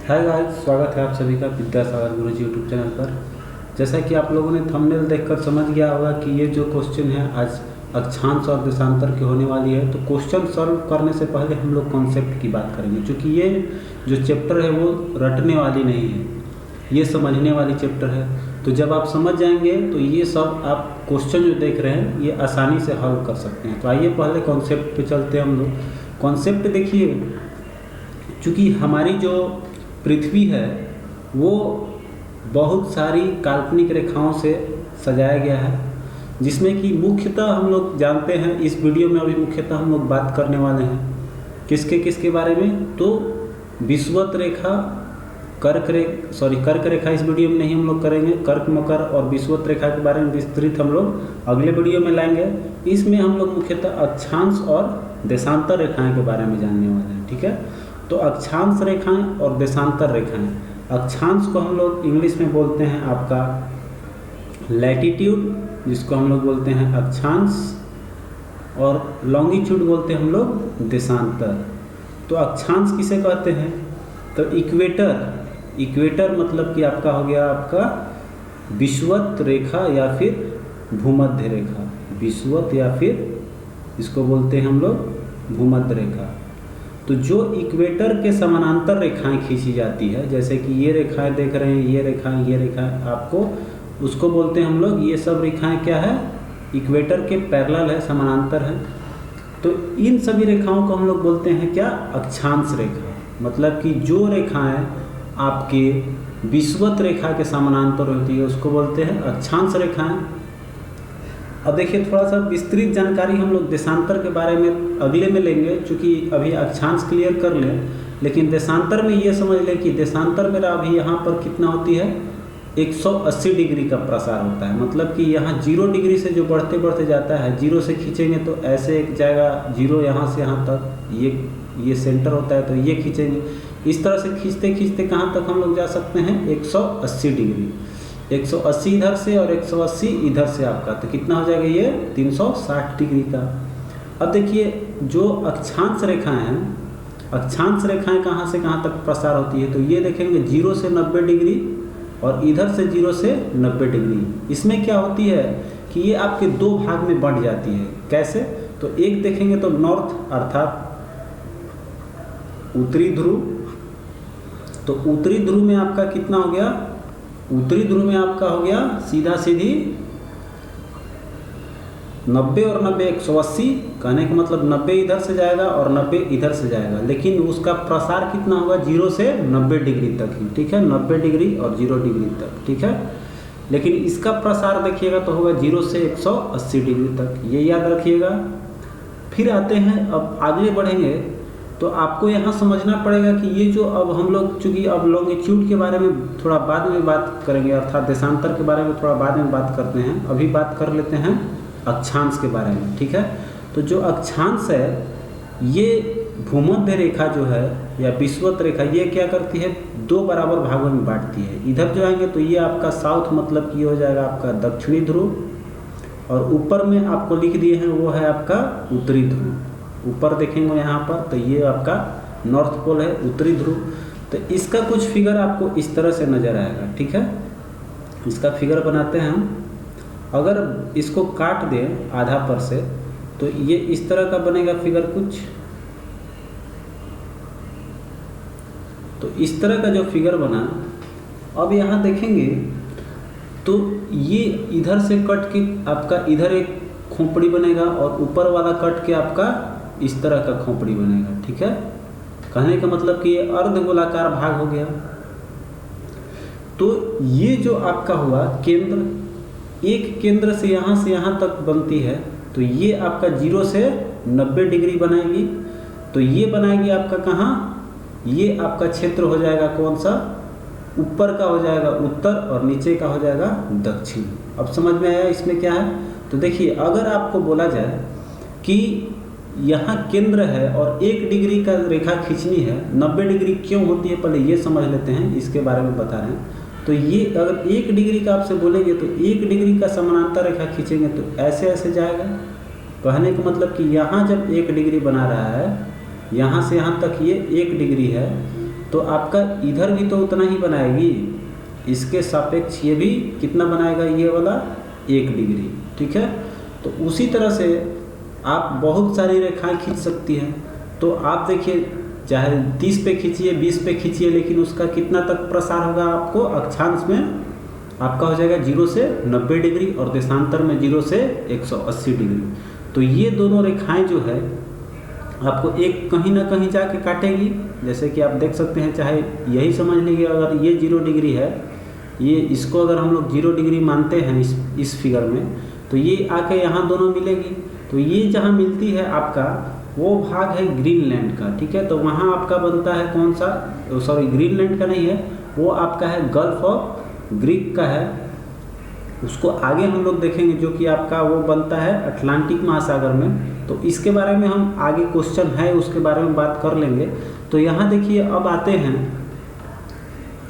Hi guys, स्वागत है आप सभी का विद्यासागर गुरुजी यूट्यूब चैनल पर। जैसा कि आप लोगों ने थंबनेल देखकर समझ गया होगा कि ये जो क्वेश्चन है आज अक्षांश और देशांतर की होने वाली है। तो क्वेश्चन सॉल्व करने से पहले हम लोग कॉन्सेप्ट की बात करेंगे, क्योंकि ये जो चैप्टर है वो रटने वाली नहीं है, ये समझने वाली चैप्टर है। तो जब आप समझ जाएंगे तो ये सब आप क्वेश्चन जो देख रहे हैं ये आसानी से हल कर सकते हैं। तो आइए पहले कॉन्सेप्ट पे चलते हैं हम लोग। कॉन्सेप्ट देखिए, चूँकि हमारी जो पृथ्वी है वो बहुत सारी काल्पनिक रेखाओं से सजाया गया है, जिसमें कि मुख्यतः हम लोग जानते हैं इस वीडियो में अभी मुख्यतः हम लोग बात करने वाले हैं किसके बारे में। तो विषुवत रेखा, कर्क रेखा इस वीडियो में नहीं हम लोग करेंगे। कर्क, मकर और विषुवत रेखा के बारे में विस्तृत हम लोग अगले वीडियो में लाएंगे। इसमें हम लोग मुख्यतः अक्षांश और देशांतर रेखाएं के बारे में जानने वाले हैं, ठीक है। तो अक्षांश रेखाएं और देशांतर रेखाएं, अक्षांश को हम लोग इंग्लिश में बोलते हैं आपका लैटिट्यूड, जिसको हम लोग बोलते हैं अक्षांश, और लॉन्गिट्यूड बोलते हैं हम लोग देशांतर। तो अक्षांश किसे कहते हैं? तो इक्वेटर मतलब कि आपका हो गया आपका विषुवत रेखा या फिर भूमध्य रेखा, विषुवत या फिर इसको बोलते हैं हम लोग भूमध्य रेखा। तो जो इक्वेटर के समानांतर रेखाएं खींची जाती है, जैसे कि ये रेखाएं देख रहे हैं, ये रेखाएं आपको उसको बोलते हैं हम लोग, ये सब रेखाएं क्या है? इक्वेटर के पैरेलल है, समानांतर है। तो इन सभी रेखाओं को हम लोग बोलते हैं क्या? अक्षांश रेखा। मतलब कि जो रेखाएं आपके विषुवत रेखा के समानांतर होती है उसको बोलते हैं अक्षांश रेखाएं। अब देखिए, थोड़ा सा विस्तृत जानकारी हम लोग देशांतर के बारे में अगले में लेंगे, क्योंकि अभी अक्षांश क्लियर कर लें। लेकिन देशांतर में ये समझ लें कि देशांतर मेरा अभी यहाँ पर कितना होती है, 180 डिग्री का प्रसार होता है। मतलब कि यहाँ 0 डिग्री से जो बढ़ते बढ़ते जाता है, 0 से खींचेंगे तो ऐसे एक जाएगा 0, यहाँ से यहाँ तक ये सेंटर होता है, तो ये खींचेंगे। इस तरह से खींचते खींचते कहाँ तक हम लोग जा सकते हैं? 180 डिग्री। 180 इधर से और 180 इधर से आपका, तो कितना हो जाएगा ये? 360 डिग्री का। अब देखिए, जो अक्षांश रेखाएं हैं, अक्षांश रेखाएं कहाँ से कहाँ तक प्रसार होती है? तो ये देखेंगे 0 से 90 डिग्री और इधर से 0 से 90 डिग्री। इसमें क्या होती है कि ये आपके दो भाग में बढ़ जाती है। कैसे? तो एक देखेंगे तो नॉर्थ अर्थात उत्तरी ध्रुव। तो उत्तरी ध्रुव में आपका कितना हो गया? उत्तरी ध्रुव में आपका हो गया सीधा सीधी 90 और 90 180, कहने का मतलब 90 इधर से जाएगा और 90 इधर से जाएगा, लेकिन उसका प्रसार कितना होगा? 0 से 90 डिग्री तक ही, ठीक है। 90 डिग्री और 0 डिग्री तक, ठीक है। लेकिन इसका प्रसार देखिएगा तो होगा 0 से 180 डिग्री तक, ये याद रखिएगा। फिर आते हैं, अब आगे बढ़ेंगे तो आपको यहाँ समझना पड़ेगा कि ये जो अब हम लोग, चूँकि अब लॉन्गिट्यूड के बारे में थोड़ा बाद में बात करेंगे, अर्थात देशांतर के बारे में थोड़ा बाद में बात करते हैं। अभी बात कर लेते हैं अक्षांश के बारे में, ठीक है। तो जो अक्षांश है, ये भूमध्य रेखा जो है या विषुवत रेखा, ये क्या करती है? 2 बराबर भागों में बांटती है। इधर जो आएंगे तो ये आपका साउथ, मतलब कि ये हो जाएगा आपका दक्षिणी ध्रुव, और ऊपर में आपको लिख दिए हैं वो है आपका उत्तरी ध्रुव। ऊपर देखेंगे यहाँ पर तो ये आपका नॉर्थ पोल है, उत्तरी ध्रुव। तो इसका कुछ फिगर आपको इस तरह से नज़र आएगा, ठीक है। इसका फिगर बनाते हैं हम। अगर इसको काट दें आधा पर से तो ये इस तरह का बनेगा फिगर कुछ। तो इस तरह का जो फिगर बना, अब यहाँ देखेंगे तो ये इधर से कट के आपका इधर एक खोपड़ी बनेगा और ऊपर वाला कट के आपका इस तरह का खोपड़ी बनेगा, ठीक है। कहने का मतलब कि ये अर्धगोलाकार भाग हो गया। तो ये जो आपका हुआ केंद्र, एक केंद्र से यहाँ तक बनती है, तो ये आपका 0 से 90 डिग्री बनाएगी। तो ये बनाएगी आपका कहाँ? ये आपका क्षेत्र हो जाएगा कौन सा? ऊपर का हो जाएगा उत्तर और नीचे का हो जाएगा दक्षिण। अब समझ में आया इसमें क्या है? तो देखिए, अगर आपको बोला जाए कि यहाँ केंद्र है और 1 डिग्री का रेखा खींचनी है, 90 डिग्री क्यों होती है पहले ये समझ लेते हैं, इसके बारे में बता रहे हैं। तो ये अगर 1 डिग्री का आपसे बोलेंगे तो 1 डिग्री का समानांतर रेखा खींचेंगे तो ऐसे ऐसे जाएगा। कहने का मतलब कि यहाँ जब 1 डिग्री बना रहा है, यहाँ से यहाँ तक ये 1 डिग्री है, तो आपका इधर भी तो उतना ही बनाएगी, इसके सापेक्ष ये भी कितना बनाएगा, ये वाला 1 डिग्री। ठीक है, तो उसी तरह से आप बहुत सारी रेखाएं खींच सकती हैं। तो आप देखिए, चाहे 30 पे खींचिए, 20 पे खींचिए, लेकिन उसका कितना तक प्रसार होगा आपको अक्षांश में, आपका हो जाएगा 0 से 90 डिग्री और देशांतर में 0 से 180 डिग्री। तो ये दोनों रेखाएं जो है आपको एक कहीं ना कहीं जाके काटेगी। जैसे कि आप देख सकते हैं, चाहे यही समझ लीजिए, अगर ये 0 डिग्री है, ये इसको अगर हम लोग 0 डिग्री मानते हैं इस फिगर में, तो ये आके यहाँ दोनों मिलेगी। तो ये जहाँ मिलती है आपका वो भाग है ग्रीनलैंड का। ठीक है, तो वहाँ आपका बनता है कौन सा, सॉरी ग्रीनलैंड का नहीं है, वो आपका है गल्फ ऑफ ग्रीक का है। उसको आगे हम लोग देखेंगे, जो कि आपका वो बनता है अटलांटिक महासागर में। तो इसके बारे में हम आगे क्वेश्चन है उसके बारे में बात कर लेंगे। तो यहाँ देखिए, अब आते हैं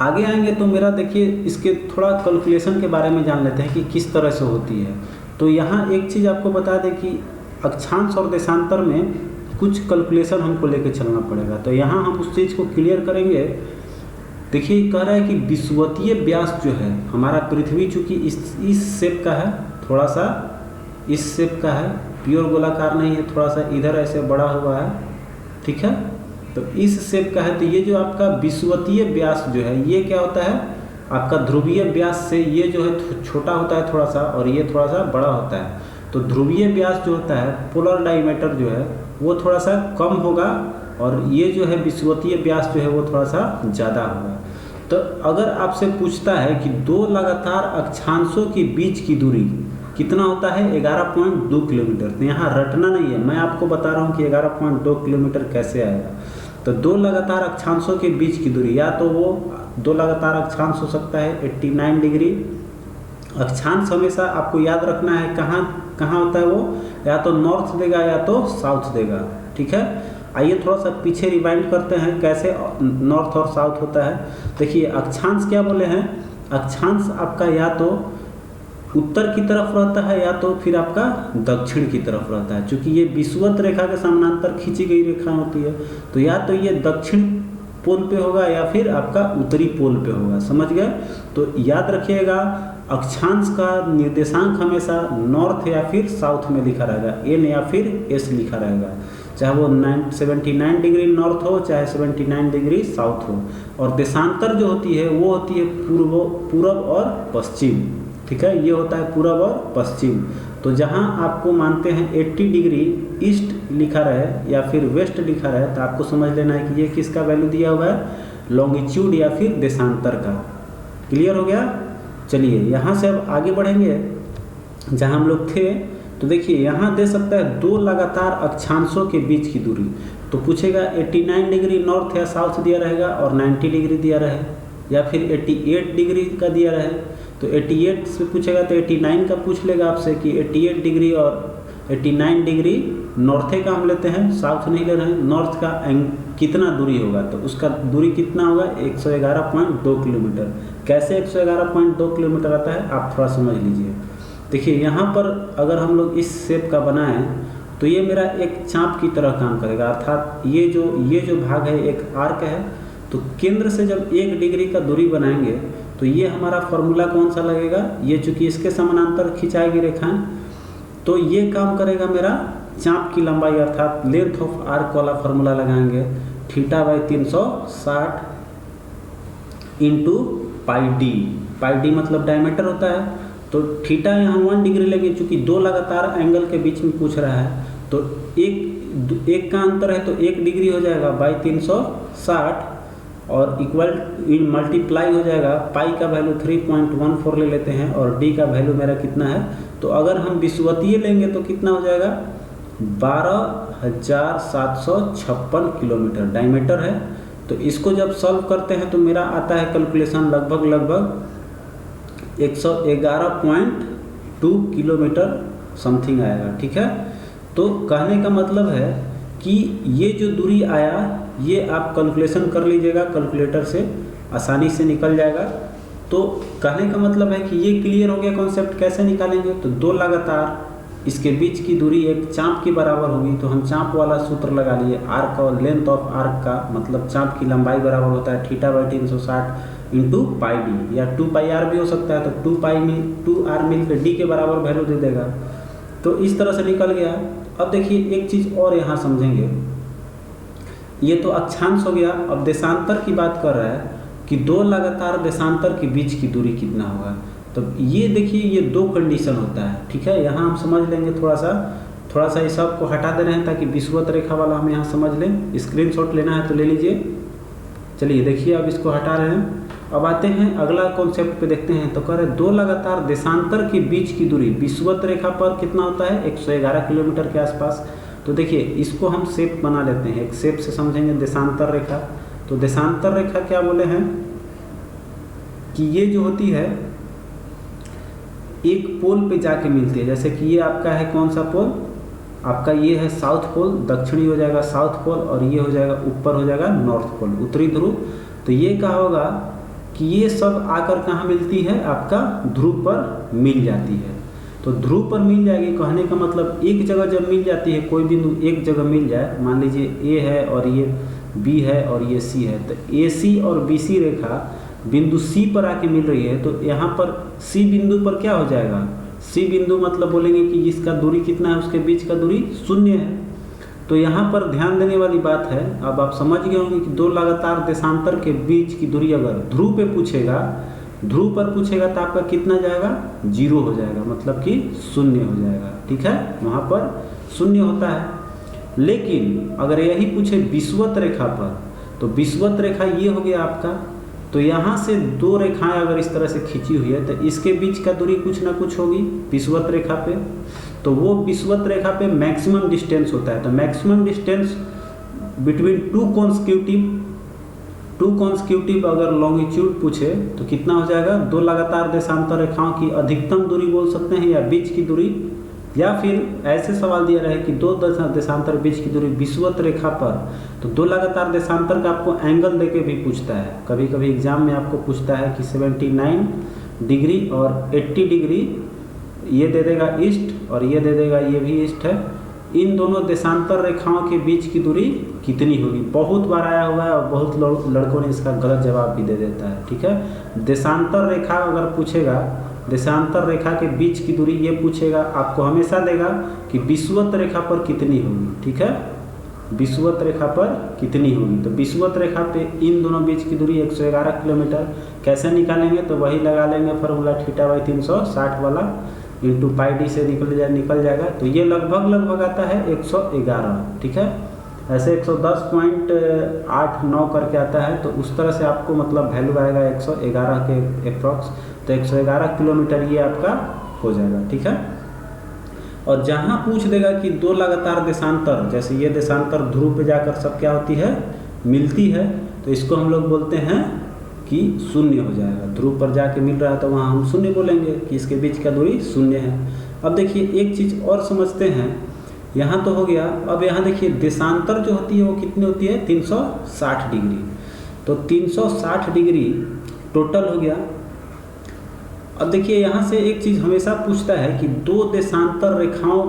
आगे आएंगे तो मेरा देखिए इसके थोड़ा कैलकुलेशन के बारे में जान लेते हैं कि किस तरह से होती है। तो यहाँ एक चीज़ आपको बता दें कि अक्षांश और देशांतर में कुछ कैलकुलेशन हमको लेके चलना पड़ेगा। तो यहाँ हम उस चीज़ को क्लियर करेंगे। देखिए, कह रहा है कि विषुवतीय व्यास जो है हमारा पृथ्वी, चूँकि इस शेप का है, थोड़ा सा इस शेप का है, प्योर गोलाकार नहीं है, थोड़ा सा इधर ऐसे बड़ा हुआ है। ठीक है, तो इस शेप का है। तो ये जो आपका विषुवतीय व्यास जो है, ये क्या होता है, आपका ध्रुवीय व्यास से ये जो है छोटा होता है थोड़ा सा, और ये थोड़ा सा बड़ा होता है। तो ध्रुवीय व्यास जो होता है, पोलर डायमीटर जो है, वो थोड़ा सा कम होगा, और ये जो है विषुवतीय व्यास जो है वो थोड़ा सा ज़्यादा होगा। तो अगर आपसे पूछता है कि दो लगातार अक्षांशों के बीच की दूरी कितना होता है, 11.2 किलोमीटर। तो यहाँ रटना नहीं है, मैं आपको बता रहा हूँ कि 11.2 किलोमीटर कैसे आएगा। तो दो लगातार अक्षांशों के बीच की दूरी, या तो वो दो लगातार अक्षांश हो सकता है 89 डिग्री। अक्षांश हमेशा आपको याद रखना है कहाँ होता है वो, या तो नॉर्थ देगा या तो साउथ देगा। ठीक है, आइए थोड़ा सा पीछे रिवाइंड करते हैं कैसे नॉर्थ और साउथ होता है। देखिए, अक्षांश क्या बोले हैं, अक्षांश आपका या तो उत्तर की तरफ रहता है या तो फिर आपका दक्षिण की तरफ रहता है। क्योंकि ये विषुवत रेखा के समानांतर खींची गई रेखा होती है, तो या तो ये दक्षिण पोल पे होगा या फिर आपका उत्तरी पोल पे होगा। समझ गए? तो याद रखिएगा, अक्षांश का निर्देशांक हमेशा नॉर्थ या फिर साउथ में लिखा रहेगा, एन या फिर एस लिखा रहेगा, चाहे वो 79 डिग्री नॉर्थ हो चाहे 79 डिग्री साउथ हो। और देशांतर जो होती है वो होती है पूर्व और पश्चिम। ठीक है, ये होता है पूर्व और पश्चिम। तो जहाँ आपको मानते हैं 80 डिग्री ईस्ट लिखा रहे या फिर वेस्ट लिखा रहे, तो आपको समझ लेना है कि ये किसका वैल्यू दिया हुआ है, लॉन्गिट्यूड या फिर देशांतर का। क्लियर हो गया? चलिए यहाँ से अब आगे बढ़ेंगे जहाँ हम लोग थे। तो देखिए यहाँ दे सकता है दो लगातार अक्षांशों के बीच की दूरी। तो पूछेगा 89 डिग्री नॉर्थ या साउथ दिया रहेगा और 90 डिग्री दिया रहे, या फिर 88 डिग्री का दिया रहे। तो 88 से पूछेगा तो 89 का पूछ लेगा आपसे कि 88 डिग्री और 89 डिग्री नॉर्थे का हम लेते हैं, साउथ नहीं ले रहे हैं। नॉर्थ का कितना दूरी होगा, तो उसका दूरी कितना होगा, 111.2 किलोमीटर। कैसे 111.2 किलोमीटर आता है आप थोड़ा समझ लीजिए। देखिए यहाँ पर अगर हम लोग इस शेप का बनाएं तो ये मेरा एक चाप की तरह काम करेगा, अर्थात ये जो भाग है एक आर्क है। तो केंद्र से जब 1 डिग्री का दूरी बनाएंगे तो ये हमारा फॉर्मूला कौन सा लगेगा, ये चूँकि इसके समानांतर खिंचाएगी रेखाएं, तो ये काम करेगा मेरा चाप की लंबाई, अर्थात लेंथ ऑफ आर्क वाला फॉर्मूला लगाएंगे, θ/360 इंटू पाई डी मतलब डायमीटर होता है। तो थीटा यहाँ 1 डिग्री लेंगे, चूँकि दो लगातार एंगल के बीच में पूछ रहा है, तो एक का अंतर है तो 1 डिग्री हो जाएगा बाई 360 और इक्वल इन मल्टीप्लाई हो जाएगा। पाई का वैल्यू 3.14 ले लेते हैं और डी का वैल्यू मेरा कितना है, तो अगर हम विषुवतीय लेंगे तो कितना हो जाएगा, 12,756 किलोमीटर डायमीटर है। तो इसको जब सॉल्व करते हैं तो मेरा आता है कैलकुलेशन लगभग 111.2 किलोमीटर समथिंग आएगा। ठीक है, तो कहने का मतलब है कि ये जो दूरी आया ये आप कैलकुलेशन कर लीजिएगा, कैलकुलेटर से आसानी से निकल जाएगा। तो कहने का मतलब है कि ये क्लियर हो गया कॉन्सेप्ट कैसे निकालेंगे। तो दो लगातार इसके बीच की दूरी एक चाप के बराबर होगी, तो हम चाप वाला सूत्र लगा लिए। आर्क और लेंथ ऑफ आर्क का मतलब चाप की लंबाई बराबर होता है θ/360 इंटू पाई डी, या 2πr भी हो सकता है, तो 2r मिल के डी के बराबर वैल्यू दे देगा। तो इस तरह से निकल गया। अब देखिए एक चीज़ और यहाँ समझेंगे, ये तो अक्षांश हो गया। अब देशांतर की बात कर रहा है कि दो लगातार देशांतर के बीच की दूरी कितना होगा। तो ये देखिए ये दो कंडीशन होता है, ठीक है। यहाँ हम समझ लेंगे थोड़ा सा इस सब को हटा दे रहे हैं ताकि विषुवत रेखा वाला हम यहाँ समझ लें। स्क्रीनशॉट लेना है तो ले लीजिए। चलिए देखिए अब इसको हटा रहे हैं। अब आते हैं अगला कॉन्सेप्ट पे देखते हैं। तो कह रहे दो लगातार देशांतर के बीच की दूरी विषुवत रेखा पर कितना होता है, 111 किलोमीटर के आसपास। तो देखिए इसको हम शेप बना लेते हैं, एक शेप से समझेंगे देशांतर रेखा। तो देशांतर रेखा क्या बोले हैं कि ये जो होती है एक पोल पे जाके मिलती है। जैसे कि ये आपका है कौन सा पोल, आपका ये है साउथ पोल, दक्षिणी हो जाएगा साउथ पोल, और ये हो जाएगा ऊपर हो जाएगा नॉर्थ पोल, उत्तरी ध्रुव। तो ये क्या होगा कि ये सब आकर कहाँ मिलती है, आपका ध्रुव पर मिल जाती है। तो ध्रुव पर मिल जाएगी, कहने का मतलब एक जगह जब मिल जाती है, कोई बिंदु एक जगह मिल जाए, मान लीजिए ए है और ये बी है और ये सी है, तो ए सी और बी सी रेखा बिंदु सी पर आके मिल रही है। तो यहाँ पर सी बिंदु पर क्या हो जाएगा, सी बिंदु मतलब बोलेंगे कि इसका दूरी कितना है, उसके बीच का दूरी 0 है। तो यहाँ पर ध्यान देने वाली बात है, अब आप समझ गए होंगे कि दो लगातार देशांतर के बीच की दूरी अगर ध्रुव पे पूछेगा, ध्रुव पर पूछेगा तो आपका कितना जाएगा, 0 हो जाएगा, मतलब कि 0 हो जाएगा, ठीक है। वहाँ पर 0 होता है। लेकिन अगर यही पूछे विषुवत रेखा पर, तो विषुवत रेखा ये हो गया आपका। तो यहाँ से दो रेखाएं अगर इस तरह से खींची हुई है, तो इसके बीच का दूरी कुछ ना कुछ होगी विषुवत रेखा पे। तो वो विषुवत रेखा पे मैक्सिमम डिस्टेंस होता है। तो मैक्सिमम डिस्टेंस बिटवीन टू कॉन्स्क्यूटिव अगर लॉन्गिट्यूड पूछे तो कितना हो जाएगा, दो लगातार देशांतर रेखाओं की अधिकतम दूरी बोल सकते हैं, या बीच की दूरी, या फिर ऐसे सवाल दिया रहे कि दो देशांतर बीच की दूरी विषुवत रेखा पर, तो दो लगातार देशांतर का आपको एंगल देके भी पूछता है। कभी कभी एग्जाम में आपको पूछता है कि 79 डिग्री और 80 डिग्री, ये दे देगा ईस्ट और ये दे देगा ये भी ईस्ट है, इन दोनों देशांतर रेखाओं के बीच की दूरी कितनी होगी। बहुत बार आया हुआ है और बहुत लड़कों ने इसका गलत जवाब भी दे देता है, ठीक है। देशांतर रेखा अगर पूछेगा, देशांतर रेखा के बीच की दूरी ये पूछेगा, आपको हमेशा देगा कि विषुवत रेखा पर कितनी होगी, ठीक है, विषुवत रेखा पर कितनी होगी। तो विषुवत रेखा पे इन दोनों बीच की दूरी 111 किलोमीटर। कैसे निकालेंगे, तो वही लगा लेंगे फॉर्मूला θ/360 वाला, इंटू पाई डी से निकल जाएगा। तो ये लगभग आता है 111, ठीक है। ऐसे 110.89 करके आता है, तो उस तरह से आपको मतलब वैल्यू आएगा 111 के अप्रॉक्स। तो 111 किलोमीटर ये आपका हो जाएगा, ठीक है। और जहाँ पूछ देगा कि दो लगातार देशांतर, जैसे ये देशांतर ध्रुव पे जाकर सब क्या होती है, मिलती है, तो इसको हम लोग बोलते हैं कि 0 हो जाएगा। ध्रुव पर जाके मिल रहा है तो वहाँ हम 0 बोलेंगे कि इसके बीच का दूरी 0 है। अब देखिए एक चीज़ और समझते हैं, यहाँ तो हो गया। अब यहाँ देखिए देशांतर जो होती है वो कितनी होती है, 360 डिग्री। तो 360 डिग्री टोटल हो गया। अब देखिए यहाँ से एक चीज़ हमेशा पूछता है कि दो देशांतर रेखाओं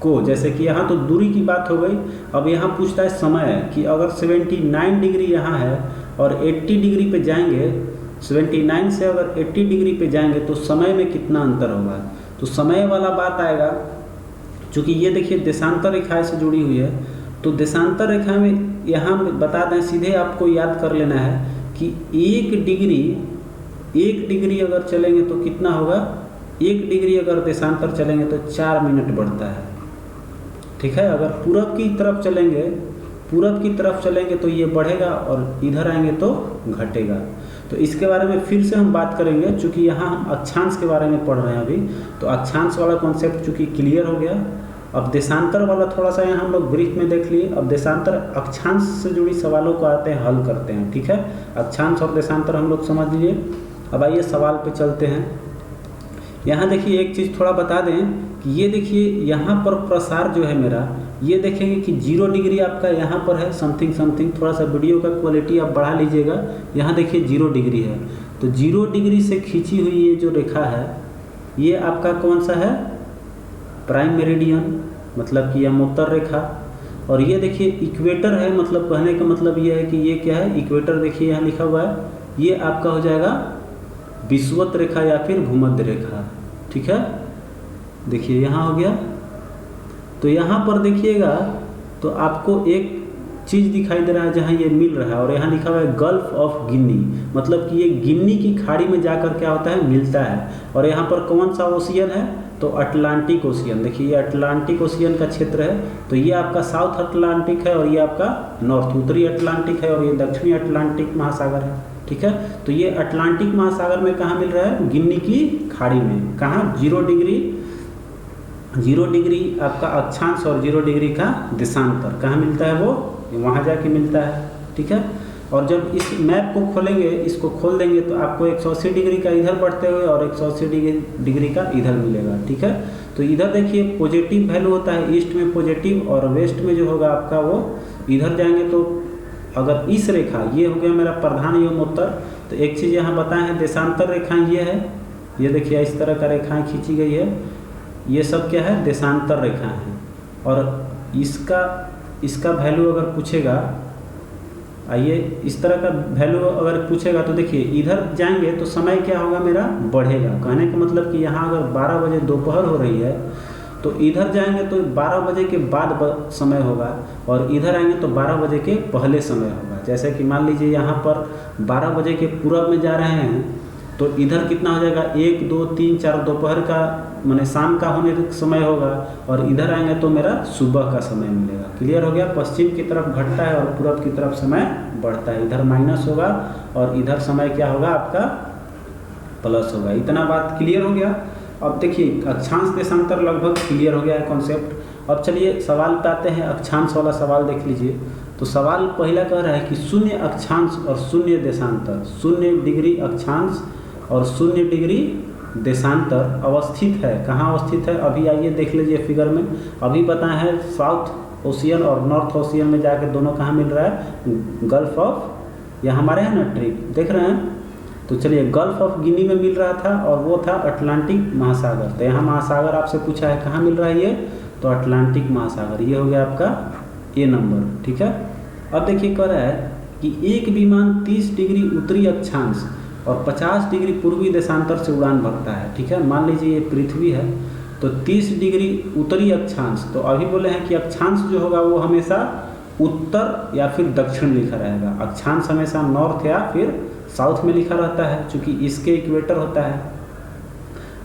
को, जैसे कि यहाँ तो दूरी की बात हो गई, अब यहाँ पूछता है समय कि अगर 79 डिग्री यहाँ है और 80 डिग्री पे जाएंगे, 79 से अगर 80 डिग्री पे जाएंगे तो समय में कितना अंतर होगा। तो समय वाला बात आएगा, चूँकि ये देखिए देशांतर रेखा से जुड़ी हुई है। तो देशांतर रेखा में यहाँ बता दें, सीधे आपको याद कर लेना है कि 1 डिग्री अगर चलेंगे तो कितना होगा, 1 डिग्री अगर देशांतर चलेंगे तो 4 मिनट बढ़ता है, ठीक है। अगर पूरब की तरफ चलेंगे तो ये बढ़ेगा और इधर आएंगे तो घटेगा। तो इसके बारे में फिर से हम बात करेंगे, चूँकि यहाँ हम अक्षांश के बारे में पढ़ रहे हैं अभी। तो अक्षांश वाला कॉन्सेप्ट चूँकि क्लियर हो गया। अब देशांतर वाला थोड़ा सा यहाँ हम लोग ब्रीफ में देख लिए। अब देशांतर अक्षांश से जुड़ी सवालों को आते हैं, हल करते हैं, ठीक है। अक्षांश और देशांतर हम लोग समझ लीजिए। अब आइए सवाल पे चलते हैं। यहाँ देखिए एक चीज़ थोड़ा बता दें कि ये देखिए यहाँ पर प्रसार जो है मेरा, ये देखेंगे कि 0 डिग्री आपका यहाँ पर है, समथिंग। थोड़ा सा वीडियो का क्वालिटी आप बढ़ा लीजिएगा। यहाँ देखिए 0 डिग्री है, तो 0 डिग्री से खींची हुई ये जो रेखा है, ये आपका कौन सा है, प्राइम मेरिडियन मतलब कि यमोत्तर रेखा। और ये देखिए इक्वेटर है, मतलब कहने का मतलब ये है कि ये क्या है, इक्वेटर देखिए यहाँ लिखा हुआ है, ये आपका हो जाएगा विषुवत रेखा या फिर भूमध्य रेखा। ठीक है, देखिए यहाँ हो गया। तो यहाँ पर देखिएगा तो आपको एक चीज़ दिखाई दे रहा है जहाँ ये मिल रहा है, और यहाँ लिखा हुआ है गल्फ ऑफ गिनी, मतलब कि ये गिनी की खाड़ी में जाकर क्या होता है, मिलता है। और यहाँ पर कौन सा ओशियन है, तो अटलांटिक ओशियन। देखिए ये अटलांटिक ओशियन का क्षेत्र है, तो ये आपका साउथ अटलांटिक है और ये आपका नॉर्थ उत्तरी अटलांटिक है, और ये दक्षिणी अटलांटिक महासागर है। ठीक है, तो ये अटलांटिक महासागर में कहाँ मिल रहा है, गिनी की खाड़ी में। कहाँ, 0 डिग्री आपका अक्षांश और 0 डिग्री का देशांतर कहाँ मिलता है, वो वहाँ जाके मिलता है। ठीक है, और जब इस मैप को खोलेंगे, इसको खोल देंगे तो आपको 180 डिग्री का इधर बढ़ते हुए और 180 डिग्री का इधर मिलेगा। ठीक है, तो इधर देखिए पॉजिटिव वैल्यू होता है, ईस्ट में पॉजिटिव और वेस्ट में जो होगा आपका वो इधर जाएंगे। तो अगर इस रेखा, ये हो गया मेरा प्रधान यमोत्तर। तो एक चीज़ यहाँ बताएं है, देशांतर रेखाएं ये है, ये देखिए इस तरह का रेखाएं खींची गई है, ये सब क्या है, देशांतर रेखा है। और इसका वैल्यू अगर पूछेगा, आइए इस तरह का वैल्यू अगर पूछेगा तो देखिए इधर जाएंगे तो समय क्या होगा, मेरा बढ़ेगा। कहने का मतलब कि यहाँ अगर 12 बजे दोपहर हो रही है तो इधर जाएंगे तो 12 बजे के बाद समय होगा, और इधर आएंगे तो 12 बजे के पहले समय होगा। जैसे कि मान लीजिए यहाँ पर 12 बजे के पूरब में जा रहे हैं तो इधर कितना हो जाएगा, 1 2 3 4 दोपहर का माने शाम का होने का समय होगा, और इधर आएंगे तो मेरा सुबह का समय मिलेगा। क्लियर हो गया, पश्चिम की तरफ घटता है और पूरब की तरफ समय बढ़ता है, इधर माइनस होगा और इधर समय क्या होगा आपका प्लस होगा। इतना बात क्लियर हो गया। अब देखिए अक्षांश देशांतर लगभग क्लियर हो गया है कॉन्सेप्ट। अब चलिए सवाल पे आते हैं, अक्षांश वाला सवाल देख लीजिए। तो सवाल पहला कह रहा है कि 0 अक्षांश और 0 देशांतर, 0 डिग्री अक्षांश और 0 डिग्री देशांतर अवस्थित है। कहाँ अवस्थित है, अभी आइए देख लीजिए फिगर में। अभी बताया है साउथ ओशियन और नॉर्थ ओशियन में जाके दोनों कहाँ मिल रहा है, गल्फ ऑफ, यहाँ हमारे हैं ना ट्रिप देख रहे हैं। तो चलिए गल्फ ऑफ गिनी में मिल रहा था और वो था अटलांटिक महासागर। तो यहाँ महासागर आपसे पूछा है कहाँ मिल रहा है ये, तो अटलांटिक महासागर, ये हो गया आपका ए नंबर। ठीक है, अब देखिए कह रहा है कि एक विमान 30 डिग्री उत्तरी अक्षांश और 50 डिग्री पूर्वी देशांतर से उड़ान भरता है। ठीक है, मान लीजिए ये पृथ्वी है तो 30 डिग्री उत्तरी अक्षांश, तो अभी बोले हैं कि अक्षांश जो होगा वो हमेशा उत्तर या फिर दक्षिण लिखा रहेगा। अक्षांश हमेशा नॉर्थ या फिर साउथ में लिखा रहता है चूँकि इसके इक्वेटर होता है।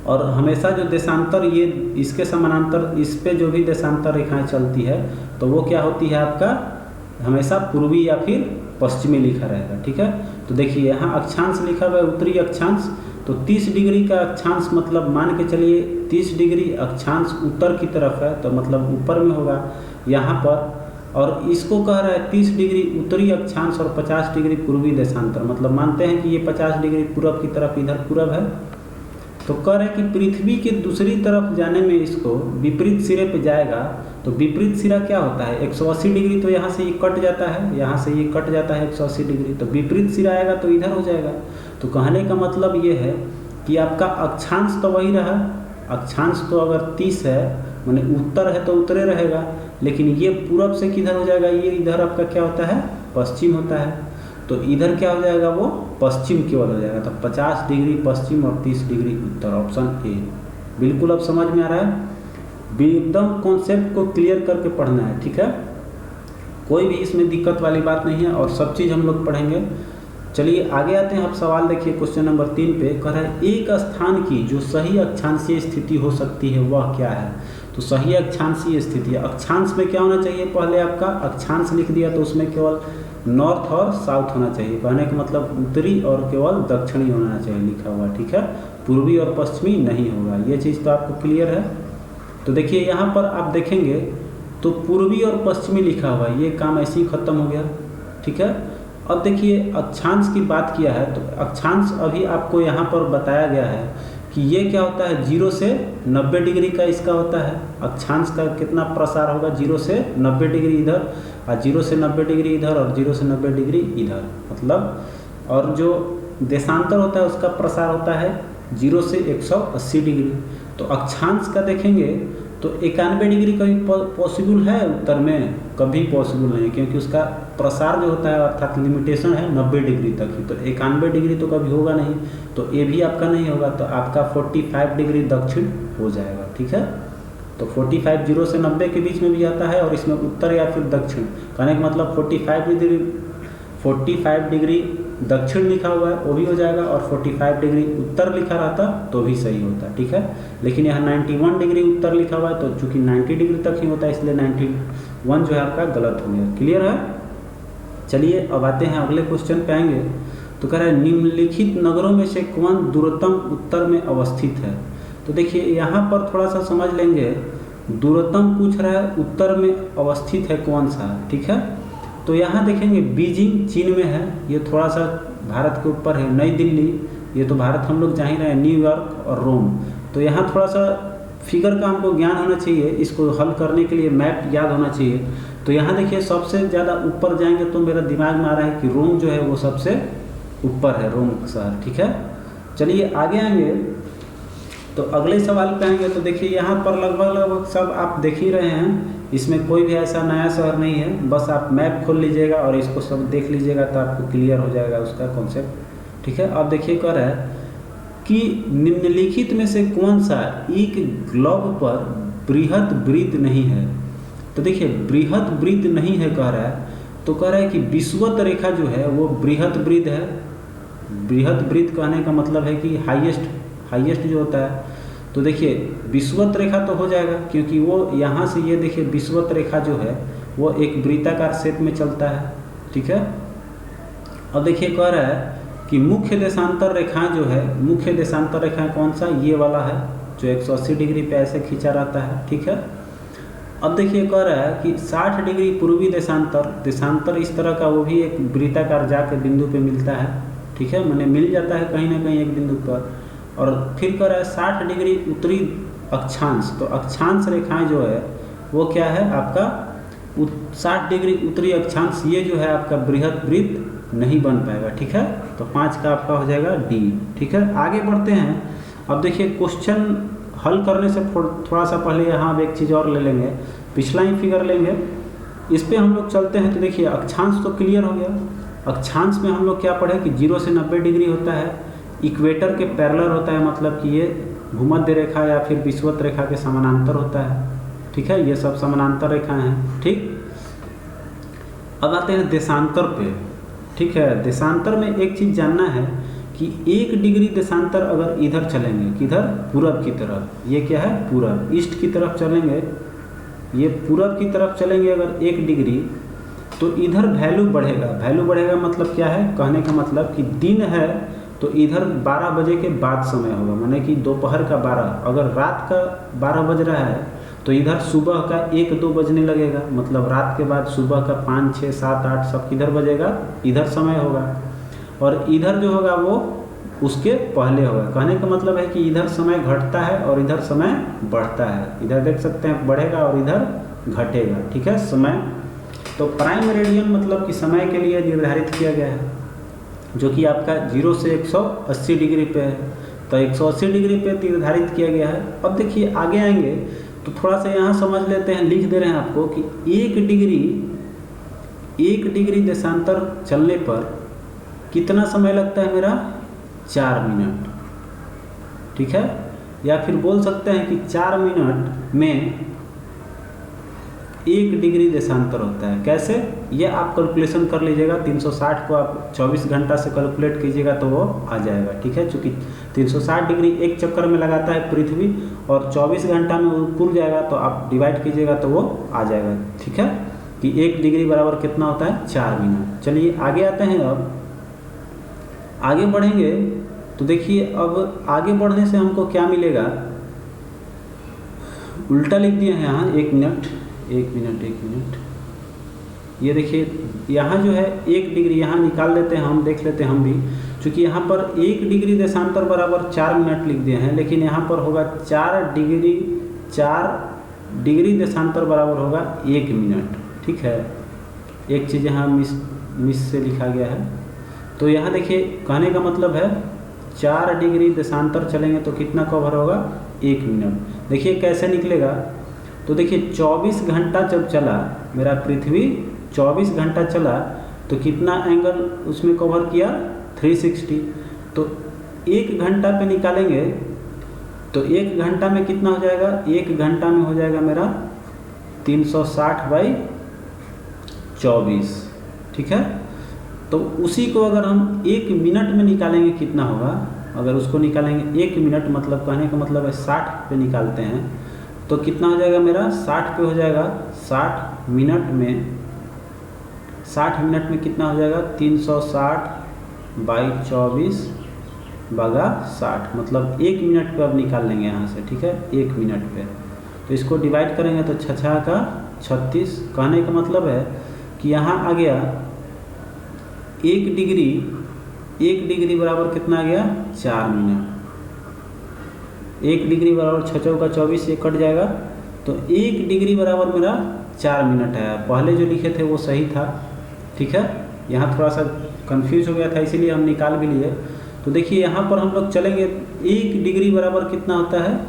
और हमेशा जो देशांतर, ये इसके समानांतर इस पे जो भी देशांतर रेखाएं चलती है तो वो क्या होती है आपका, हमेशा पूर्वी या फिर पश्चिमी लिखा रहेगा। ठीक है, तो देखिए यहाँ अक्षांश लिखा हुआ है उत्तरी अक्षांश, तो 30 डिग्री का अक्षांश मतलब मान के चलिए 30 डिग्री अक्षांश उत्तर की तरफ है तो मतलब ऊपर में होगा यहाँ पर। और इसको कह रहा है 30 डिग्री उत्तरी अक्षांश और 50 डिग्री पूर्वी देशांतर, मतलब मानते हैं कि ये 50 डिग्री पूरब की तरफ इधर पूरब है। तो कह रहे हैं कि पृथ्वी के दूसरी तरफ जाने में इसको विपरीत सिरे पे जाएगा, तो विपरीत सिरा क्या होता है, 180 डिग्री, तो यहाँ से ये कट जाता है, यहाँ से ये कट जाता है 180 डिग्री, तो विपरीत सिरा आएगा तो इधर हो जाएगा। तो कहने का मतलब ये है कि आपका अक्षांश तो वही रहा, अक्षांश तो अगर 30 है माने उत्तर है तो उत्तरे रहेगा, लेकिन ये पूरब से किधर हो जाएगा, ये इधर आपका क्या होता है, पश्चिम होता है। तो इधर क्या हो जाएगा, वो पश्चिम की ओर हो जाएगा। तो 50 डिग्री पश्चिम और 30 डिग्री उत्तर, ऑप्शन ए। बिल्कुल अब समझ में आ रहा है, एकदम कॉन्सेप्ट को क्लियर करके पढ़ना है। ठीक है, कोई भी इसमें दिक्कत वाली बात नहीं है और सब चीज़ हम लोग पढ़ेंगे। चलिए आगे आते हैं। अब सवाल देखिए क्वेश्चन नंबर 3 पे कह रहा है एक स्थान की जो सही अक्षांशीय स्थिति हो सकती है वह क्या है। तो सही अक्षांशीय स्थिति, अक्षांश में क्या होना चाहिए, पहले आपका अक्षांश लिख दिया तो उसमें केवल नॉर्थ और साउथ होना चाहिए, कहने का मतलब उत्तरी और केवल दक्षिणी होना चाहिए लिखा हुआ। ठीक है, पूर्वी और पश्चिमी नहीं होगा, ये चीज़ तो आपको क्लियर है। तो देखिए यहाँ पर आप देखेंगे तो पूर्वी और पश्चिमी लिखा हुआ है, ये काम ऐसे ही खत्म हो गया। ठीक है, अब देखिए अक्षांश की बात किया है तो अक्षांश अभी आपको यहाँ पर बताया गया है कि ये क्या होता है, 0 से 90 डिग्री का इसका होता है। अक्षांश का कितना प्रसार होगा, 0 से 90 डिग्री इधर और 0 से 90 डिग्री इधर और 0 से 90 डिग्री इधर, मतलब। और जो देशांतर होता है उसका प्रसार होता है 0 से 180 डिग्री। तो अक्षांश का देखेंगे तो 91 डिग्री कभी पॉसिबल है उत्तर में? कभी पॉसिबल नहीं है, क्योंकि उसका प्रसार जो होता है अर्थात लिमिटेशन है 90 डिग्री तक ही। तो 91 डिग्री तो कभी होगा नहीं, तो ये भी आपका नहीं होगा। तो आपका 45 डिग्री दक्षिण हो जाएगा, ठीक है। तो 45 0 से 90 के बीच में भी आता है, और इसमें उत्तर या फिर दक्षिण कहने का मतलब 45 डिग्री दक्षिण लिखा हुआ है वो भी हो जाएगा, और 45 डिग्री उत्तर लिखा रहता तो भी सही होता, ठीक है। लेकिन यहाँ 91 डिग्री उत्तर लिखा हुआ है, तो चूंकि 90 डिग्री तक ही होता है इसलिए 91 जो है आपका गलत हो गया। क्लियर है? चलिए अब आते हैं अगले क्वेश्चन पे आएंगे। तो कह रहा है निम्नलिखित नगरों में से कौन दूरतम उत्तर में अवस्थित है? तो देखिए यहाँ पर थोड़ा सा समझ लेंगे, दूरतम पूछ रहा है, उत्तर में अवस्थित है कौन सा, ठीक है। तो यहाँ देखेंगे बीजिंग चीन में है, ये थोड़ा सा भारत के ऊपर है। नई दिल्ली, ये तो भारत हम लोग जा ही रहे हैं। न्यूयॉर्क और रोम, तो यहाँ थोड़ा सा फिगर का हमको ज्ञान होना चाहिए, इसको हल करने के लिए मैप याद होना चाहिए। तो यहाँ देखिए सबसे ज़्यादा ऊपर जाएंगे तो मेरा दिमाग में आ रहा है कि रोम जो है वो सबसे ऊपर है, रोम शहर, ठीक है। चलिए आगे आएंगे तो अगले सवाल पे आएंगे। तो देखिए यहाँ पर लगभग सब आप देख ही रहे हैं, इसमें कोई भी ऐसा नया शहर नहीं है। बस आप मैप खोल लीजिएगा और इसको सब देख लीजिएगा तो आपको क्लियर हो जाएगा उसका कॉन्सेप्ट, ठीक है। अब देखिए कह रहा है कि निम्नलिखित में से कौन सा एक ग्लोब पर बृहद वृत्त नहीं है? तो देखिए बृहद वृत्त नहीं है कह रहा है, तो कह रहा है कि विषुवत रेखा जो है वो बृहद वृत्त है। बृहद वृत्त कहने का मतलब है कि हाईएस्ट जो होता है। तो देखिए विषुवत रेखा तो हो जाएगा, क्योंकि वो यहाँ से ये देखिए विषुवत रेखा जो है वो एक वृत्ताकार शेप में चलता है, ठीक है। अब देखिए कह रहा है कि मुख्य देशांतर रेखाएं जो है, मुख्य देशांतर रेखाएं कौन सा? ये वाला है जो 180 डिग्री पे ऐसे खींचा रहता है, ठीक है। अब देखिए कह रहा है कि 60 डिग्री पूर्वी देशांतर इस तरह का, वो भी एक वृत्ताकार जाके बिंदु पे मिलता है, ठीक है, माने मिल जाता है कहीं ना कहीं एक बिंदु पर। और फिर कह रहा है 60 डिग्री उत्तरी अक्षांश, तो अक्षांश रेखाएं जो है वो क्या है आपका 60 डिग्री उत्तरी अक्षांश, ये जो है आपका बृहद वृत्त नहीं बन पाएगा, ठीक है। तो 5 का आपका हो जाएगा डी, ठीक है। आगे बढ़ते हैं। अब देखिए क्वेश्चन हल करने से थोड़ा सा पहले यहाँ अब एक चीज़ और ले लेंगे, पिछला ही फिगर लेंगे, इस पर हम लोग चलते हैं। तो देखिए अक्षांश तो क्लियर हो गया। अक्षांश में हम लोग क्या पढ़े कि 0 से 90 डिग्री होता है, इक्वेटर के पैरेलल होता है, मतलब कि ये भूमध्य रेखा या फिर विषुवत रेखा के समानांतर होता है, ठीक है। ये सब समानांतर रेखाएं हैं, ठीक। अब आते हैं देशांतर पे, ठीक है। देशांतर में एक चीज़ जानना है कि 1 डिग्री देशांतर अगर इधर चलेंगे, किधर? पूरब की तरफ, ये क्या है? पूरब, ईस्ट की तरफ चलेंगे, ये पूरब की तरफ चलेंगे अगर 1 डिग्री, तो इधर वैल्यू बढ़ेगा। वैल्यू बढ़ेगा मतलब क्या है? कहने का मतलब कि दिन है तो इधर 12 बजे के बाद समय होगा, माने कि दोपहर का 12, अगर रात का 12 बज रहा है तो इधर सुबह का 1-2 बजने लगेगा, मतलब रात के बाद सुबह का 5, 6, 7, 8 सब किधर बजेगा? इधर समय होगा। और इधर जो होगा वो उसके पहले होगा। कहने का मतलब है कि इधर समय घटता है और इधर समय बढ़ता है। इधर देख सकते हैं बढ़ेगा और इधर घटेगा, ठीक है, समय। तो प्राइम मेरिडियन मतलब कि समय के लिए निर्धारित किया गया है, जो कि आपका 0 से 180 डिग्री पे है। तो 180 डिग्री पे निर्धारित किया गया है। अब देखिए आगे आएंगे तो थोड़ा सा यहाँ समझ लेते हैं, लिख दे रहे हैं आपको कि 1 डिग्री देशांतर चलने पर कितना समय लगता है मेरा? 4 मिनट, ठीक है। या फिर बोल सकते हैं कि 4 मिनट में 1 डिग्री देशांतर होता है। कैसे? ये आप कैलकुलेशन कर लीजिएगा। 360 को आप 24 घंटा से कैलकुलेट कीजिएगा तो वो आ जाएगा, ठीक है। चूँकि 360 डिग्री एक चक्कर में लगाता है पृथ्वी और 24 घंटा में वो पूर जाएगा, तो आप डिवाइड कीजिएगा तो वो आ जाएगा, ठीक है, कि 1 डिग्री बराबर कितना होता है? 4 मिनट। चलिए आगे आते हैं। अब आगे बढ़ेंगे तो देखिए अब आगे बढ़ने से हमको क्या मिलेगा? उल्टा लिख दिए हैं यहाँ, एक मिनट। ये देखिए यहाँ जो है 1 डिग्री यहाँ निकाल लेते हैं, हम देख लेते हैं हम भी, क्योंकि यहाँ पर 1 डिग्री देशांतर बराबर 4 मिनट लिख दिए हैं, लेकिन यहाँ पर होगा 4 डिग्री देशांतर बराबर होगा 1 मिनट, ठीक है। एक चीज़ यहाँ मिस से लिखा गया है। तो यहाँ देखिए कहने का मतलब है 4 डिग्री देशांतर चलेंगे तो कितना कवर होगा? 1 मिनट। देखिए कैसे निकलेगा तो देखिए 24 घंटा जब चला मेरा पृथ्वी 24 घंटा चला तो कितना एंगल उसमें कवर किया 360। तो 1 घंटा पे निकालेंगे तो 1 घंटा में कितना हो जाएगा, 1 घंटा में हो जाएगा मेरा 360/24। ठीक है, तो उसी को अगर हम 1 मिनट में निकालेंगे कितना होगा, अगर उसको निकालेंगे 1 मिनट मतलब कहने का मतलब है 60 पे निकालते हैं तो कितना हो जाएगा मेरा 60 पे हो जाएगा 60 मिनट में, 60 मिनट में कितना हो जाएगा 360/24/60 मतलब 1 मिनट पे अब निकाल लेंगे यहाँ से। ठीक है, 1 मिनट पे तो इसको डिवाइड करेंगे तो 6 का 36। कहने का मतलब है कि यहाँ आ गया 1 डिग्री बराबर कितना आ गया 4 मिनट। 1 डिग्री बराबर 6 का 24, ये कट जाएगा तो 1 डिग्री बराबर मेरा 4 मिनट है। पहले जो लिखे थे वो सही था। ठीक है, यहाँ थोड़ा सा कंफ्यूज हो गया था इसीलिए हम निकाल भी लिए। तो देखिए यहाँ पर हम लोग चलेंगे 1 डिग्री बराबर कितना होता है,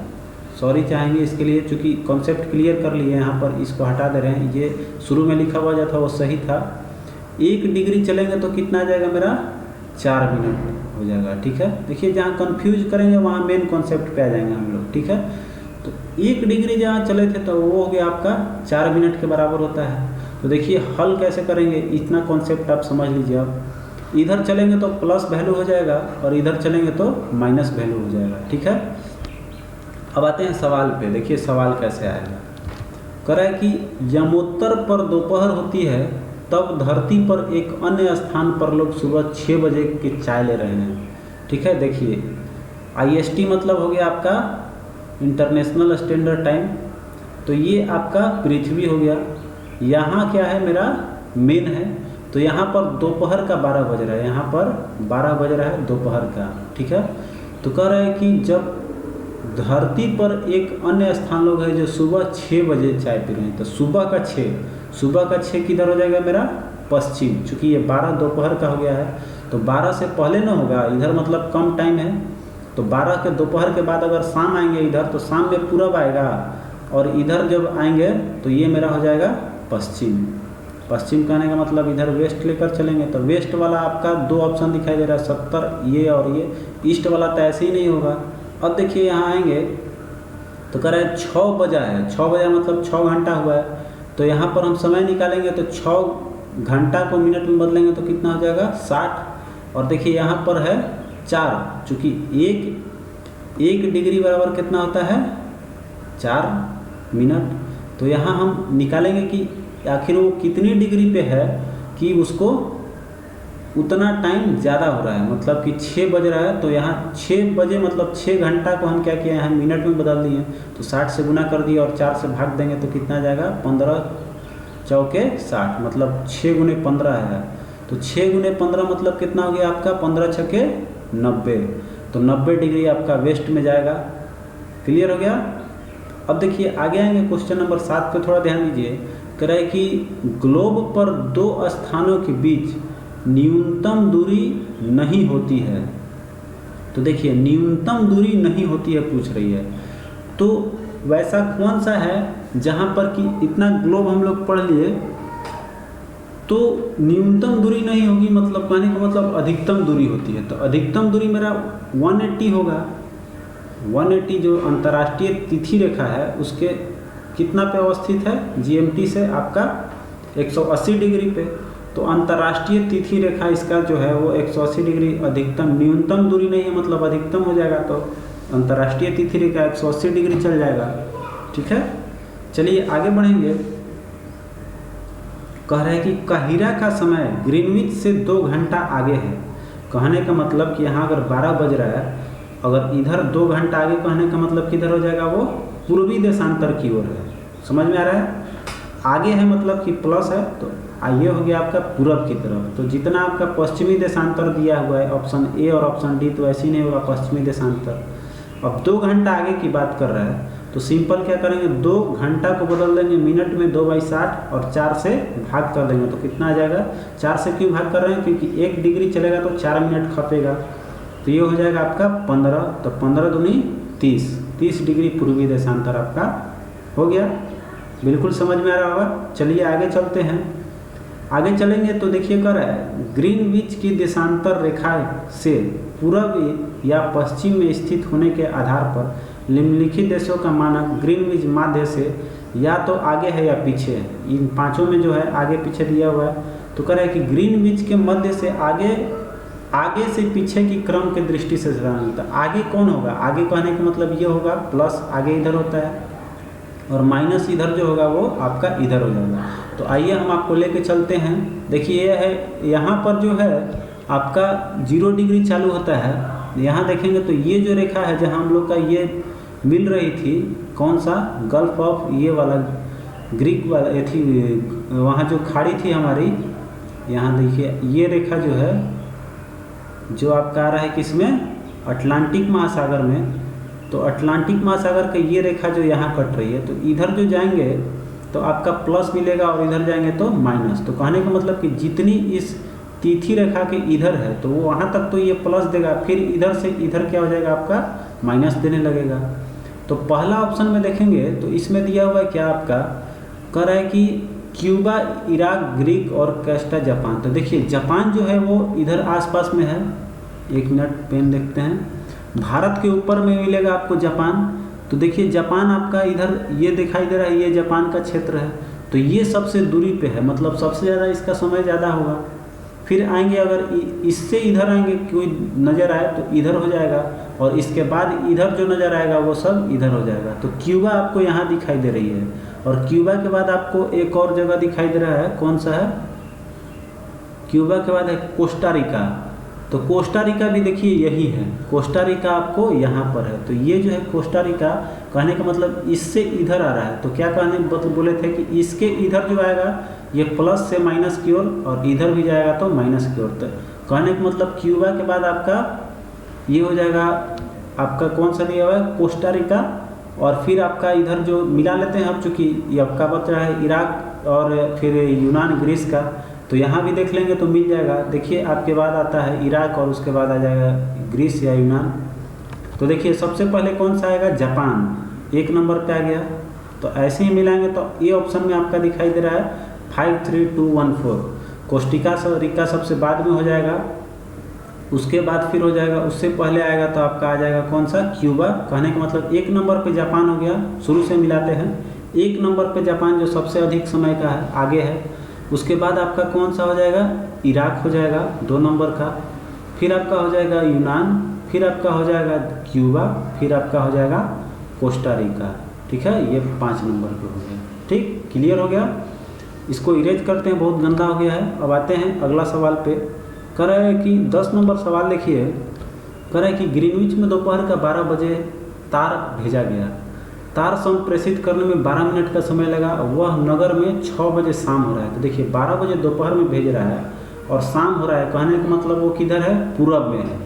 सॉरी चाहेंगे इसके लिए चूँकि कॉन्सेप्ट क्लियर कर लिए, यहाँ पर इसको हटा दे रहे हैं, ये शुरू में लिखा हुआ जो था वो सही था। 1 डिग्री चलेंगे तो कितना आ जाएगा मेरा 4 मिनट हो जाएगा। ठीक है, देखिए जहाँ कंफ्यूज करेंगे वहाँ मेन कॉन्सेप्ट पे आ जाएंगे हम लोग। ठीक है, तो 1 डिग्री जहाँ चले थे तो वो हो गया आपका 4 मिनट के बराबर होता है। तो देखिए हल कैसे करेंगे, इतना कॉन्सेप्ट आप समझ लीजिए। आप इधर चलेंगे तो प्लस वैल्यू हो जाएगा और इधर चलेंगे तो माइनस वैल्यू हो जाएगा। ठीक है, अब आते हैं सवाल पे। देखिए सवाल कैसे आएगा, कह रहा है कि यमोत्तर पर दोपहर होती है तब धरती पर एक अन्य स्थान पर लोग सुबह 6 बजे की चाय ले रहे हैं। ठीक है, देखिए IST मतलब हो गया आपका इंटरनेशनल स्टैंडर्ड टाइम, तो ये आपका पृथ्वी हो गया। यहाँ क्या है मेरा मेन है, तो यहाँ पर दोपहर का 12 बज रहा है, यहाँ पर 12 बज रहा है दोपहर का। ठीक है, तो कह रहा है कि जब धरती पर एक अन्य स्थान लोग है जो सुबह 6 बजे चाय पी रहे हैं, तो सुबह का 6 किधर हो जाएगा मेरा पश्चिम, चूँकि ये 12 दोपहर का हो गया है तो 12 से पहले ना होगा, इधर मतलब कम टाइम है। तो 12 के दोपहर के बाद अगर शाम आएंगे इधर तो शाम में पूरब आएगा, और इधर जब आएंगे तो ये मेरा हो जाएगा पश्चिम। पश्चिम कहने का मतलब इधर वेस्ट लेकर चलेंगे तो वेस्ट वाला आपका 2 ऑप्शन दिखाई दे रहा है 70, ये और ये। ईस्ट वाला तो ऐसे ही नहीं होगा। अब देखिए यहाँ आएंगे तो कह रहा है 6 बजा है, 6 बजा मतलब 6 घंटा हुआ है, तो यहाँ पर हम समय निकालेंगे तो 6 घंटा को मिनट में बदलेंगे तो कितना हो जाएगा 60। और देखिए यहाँ पर है 4, चूँकि 1 डिग्री बराबर कितना होता है 4 मिनट। तो यहाँ हम निकालेंगे कि आखिर वो कितनी डिग्री पे है कि उसको उतना टाइम ज़्यादा हो रहा है, मतलब कि 6 बज रहा है तो यहाँ 6 बजे मतलब 6 घंटा को हम क्या किए हैं मिनट में बदल दिए, तो 60 से गुना कर दिए और 4 से भाग देंगे तो कितना आ जाएगा 15 चौके 60, मतलब 6 गुने 15 है। तो 6 गुने 15 मतलब कितना हो गया आपका 15 छके 90, तो 90 डिग्री आपका वेस्ट में जाएगा। क्लियर हो गया। अब देखिए आगे आएंगे क्वेश्चन नंबर 7 पे, थोड़ा ध्यान दीजिए। कह रहा है कि ग्लोब पर 2 स्थानों के बीच न्यूनतम दूरी नहीं होती है। तो देखिए न्यूनतम दूरी नहीं होती है पूछ रही है, तो वैसा कौन सा है जहाँ पर कि इतना ग्लोब हम लोग पढ़ लिए तो न्यूनतम दूरी नहीं होगी, मतलब कहने का मतलब अधिकतम दूरी होती है। तो अधिकतम दूरी मेरा 180 होगा। 180 जो अंतर्राष्ट्रीय तिथि रेखा है उसके कितना पे अवस्थित है, GMT से आपका 180 डिग्री पे। तो अंतर्राष्ट्रीय तिथि रेखा इसका जो है वो 180 डिग्री अधिकतम, न्यूनतम दूरी नहीं है मतलब अधिकतम हो जाएगा, तो अंतर्राष्ट्रीय तिथि रेखा 180 डिग्री चल जाएगा। ठीक है, चलिए आगे बढ़ेंगे। कह रहे हैं कि काहिरा का समय ग्रीनविच से 2 घंटा आगे है। कहने का मतलब कि यहाँ अगर 12 बज रहा है, अगर इधर 2 घंटा आगे, कहने का मतलब किधर हो जाएगा वो पूर्वी देशांतर की ओर है। समझ में आ रहा है, आगे है मतलब कि प्लस है, तो ये हो गया आपका पूरब की तरफ। तो जितना आपका पश्चिमी देशांतर दिया हुआ है ऑप्शन ए और ऑप्शन डी, तो ऐसे ही नहीं होगा पश्चिमी देशांतर। अब 2 घंटा आगे की बात कर रहा है तो सिंपल क्या करेंगे, 2 घंटा को बदल देंगे मिनट में 2/60 और 4 से भाग कर देंगे तो कितना आ जाएगा। 4 से क्यों भाग कर रहे हैं, क्योंकि 1 डिग्री चलेगा तो 4 मिनट खपेगा, तो ये हो जाएगा आपका 15। तो 15 दूनी 30 डिग्री पूर्वी देशांतर आपका हो गया। बिल्कुल समझ में आ रहा होगा। चलिए आगे चलते हैं। आगे चलेंगे तो देखिए कर रहा है, ग्रीनविच की देशांतर रेखा से पूर्व या पश्चिम में स्थित होने के आधार पर निम्नलिखित देशों का मानक ग्रीनविच माध्य से या तो आगे है या पीछे है। इन पांचों में जो है आगे पीछे दिया हुआ है। तो कह रहा है कि ग्रीनविच के मध्य से आगे से पीछे की क्रम के दृष्टि से होता है। आगे कौन होगा? आगे कहने का मतलब ये होगा, प्लस आगे इधर होता है और माइनस इधर जो होगा वो आपका इधर हो जाएगा। तो आइए हम आपको लेके चलते हैं। देखिए ये है, यहाँ पर जो है आपका 0 डिग्री चालू होता है। यहाँ देखेंगे तो ये जो रेखा है जहाँ हम लोग का ये मिल रही थी, कौन सा, गल्फ ऑफ, ये वाला ग्रीक वाला ये थी, वहाँ जो खाड़ी थी हमारी, यहाँ देखिए ये रेखा जो है जो आपका आ रहा है किसमें, अटलांटिक महासागर में। तो अटलांटिक महासागर का ये रेखा जो यहाँ कट रही है, तो इधर जो जाएंगे तो आपका प्लस मिलेगा और इधर जाएंगे तो माइनस। तो कहने का मतलब कि जितनी इस तिथि रेखा के इधर है तो वो वहाँ तक तो ये प्लस देगा, फिर इधर से इधर क्या हो जाएगा आपका माइनस देने लगेगा। तो पहला ऑप्शन में देखेंगे तो इसमें दिया हुआ है क्या आपका, कह रहा है कि क्यूबा, इराक, ग्रीक और कैस्टा जापान। तो देखिए जापान जो है वो इधर आसपास में है। एक मिनट पेन देखते हैं। भारत के ऊपर में मिलेगा आपको जापान। तो देखिए जापान आपका इधर ये दिखाई दे रहा है, ये जापान का क्षेत्र है। तो ये सबसे दूरी पे है, मतलब सबसे ज़्यादा इसका समय ज़्यादा होगा। फिर आएंगे, अगर इससे इधर आएंगे कोई नज़र आए तो इधर हो जाएगा, और इसके बाद इधर जो नज़र आएगा वो सब इधर हो जाएगा। तो क्यूबा आपको यहाँ दिखाई दे रही है, और क्यूबा के बाद आपको एक और जगह दिखाई दे रहा है, कौन सा है, क्यूबा के बाद है कोस्टा रिका। तो कोस्टा रिका भी देखिए यही है, कोस्टा रिका आपको यहाँ पर है। तो ये जो है कोस्टा रिका, कहने का मतलब इससे इधर आ रहा है। तो क्या कहने बोले थे कि इसके इधर जो आएगा ये प्लस से माइनस की ओर, और इधर भी जाएगा तो माइनस की ओर। तो कहने का मतलब क्यूबा के बाद आपका ये हो जाएगा, आपका कौन सा दिया हुआ है, कोस्टा रिका। और फिर आपका इधर जो मिला लेते हैं अब, चूँकि ये आपका बच रहा है इराक और फिर यूनान, ग्रीस का। तो यहाँ भी देख लेंगे तो मिल जाएगा। देखिए आपके बाद आता है इराक और उसके बाद आ जाएगा ग्रीस या यूनान। तो देखिए सबसे पहले कौन सा आएगा, जापान, 1 नंबर पे आ गया। तो ऐसे ही मिलाएंगे तो ये ऑप्शन में आपका दिखाई दे रहा है 53214। कोस्टिका रिका सबसे बाद में हो जाएगा, उसके बाद फिर हो जाएगा, उससे पहले आएगा तो आपका आ जाएगा कौन सा, क्यूबा। कहने का मतलब 1 नंबर पे जापान हो गया। शुरू से मिलाते हैं, 1 नंबर पे जापान जो सबसे अधिक समय का है, आगे है। उसके बाद आपका कौन सा हो जाएगा, इराक हो जाएगा 2 नंबर का। फिर आपका हो जाएगा यूनान, फिर आपका हो जाएगा क्यूबा, फिर आपका हो जाएगा कोस्टा रिका। ठीक है, ये 5 नंबर पे हो गया। ठीक, क्लियर हो गया। इसको इरेज करते हैं, बहुत गंदा हो गया है। अब आते हैं अगला सवाल पे। कह रहा है कि 10 नंबर सवाल देखिए, कह रहा है कि ग्रीनविच में दोपहर का 12 बजे तार भेजा गया। तार संप्रेषित करने में 12 मिनट का समय लगा, वह नगर में 6 बजे शाम हो रहा है। तो देखिए 12 बजे दोपहर में भेज रहा है और शाम हो रहा है, कहने का मतलब वो किधर है, पूरब में है।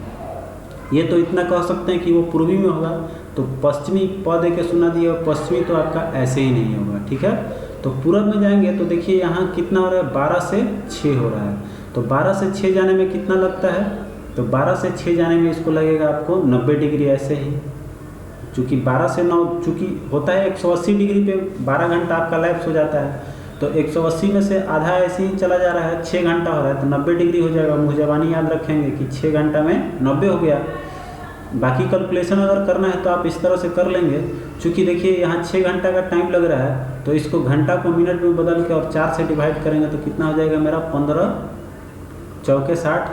ये तो इतना कह सकते हैं कि वो पूर्वी में होगा। तो पश्चिमी पद के सुना दिया, पश्चिमी तो आपका ऐसे ही नहीं होगा। ठीक है, तो पूरब में जाएंगे तो देखिए यहाँ कितना हो रहा है, 12 से 6 हो रहा है। तो 12 से 6 जाने में कितना लगता है, तो 12 से 6 जाने में इसको लगेगा आपको 90 डिग्री। ऐसे ही चूँकि 12 से 9 चूँकि होता है 180 डिग्री पे 12 घंटा आपका लैप्स हो जाता है। तो 180 में से आधा ऐसे ही चला जा रहा है, 6 घंटा हो रहा है, तो 90 डिग्री हो जाएगा। मुँह ज़बानी याद रखेंगे कि 6 घंटा में 90 हो गया। बाकी कैलकुलेशन अगर करना है तो आप इस तरह से कर लेंगे। चूँकि देखिए यहाँ 6 घंटा का टाइम लग रहा है, तो इसको घंटा को मिनट में बदल के और 4 से डिवाइड करेंगे तो कितना हो जाएगा मेरा, 15 चौके 60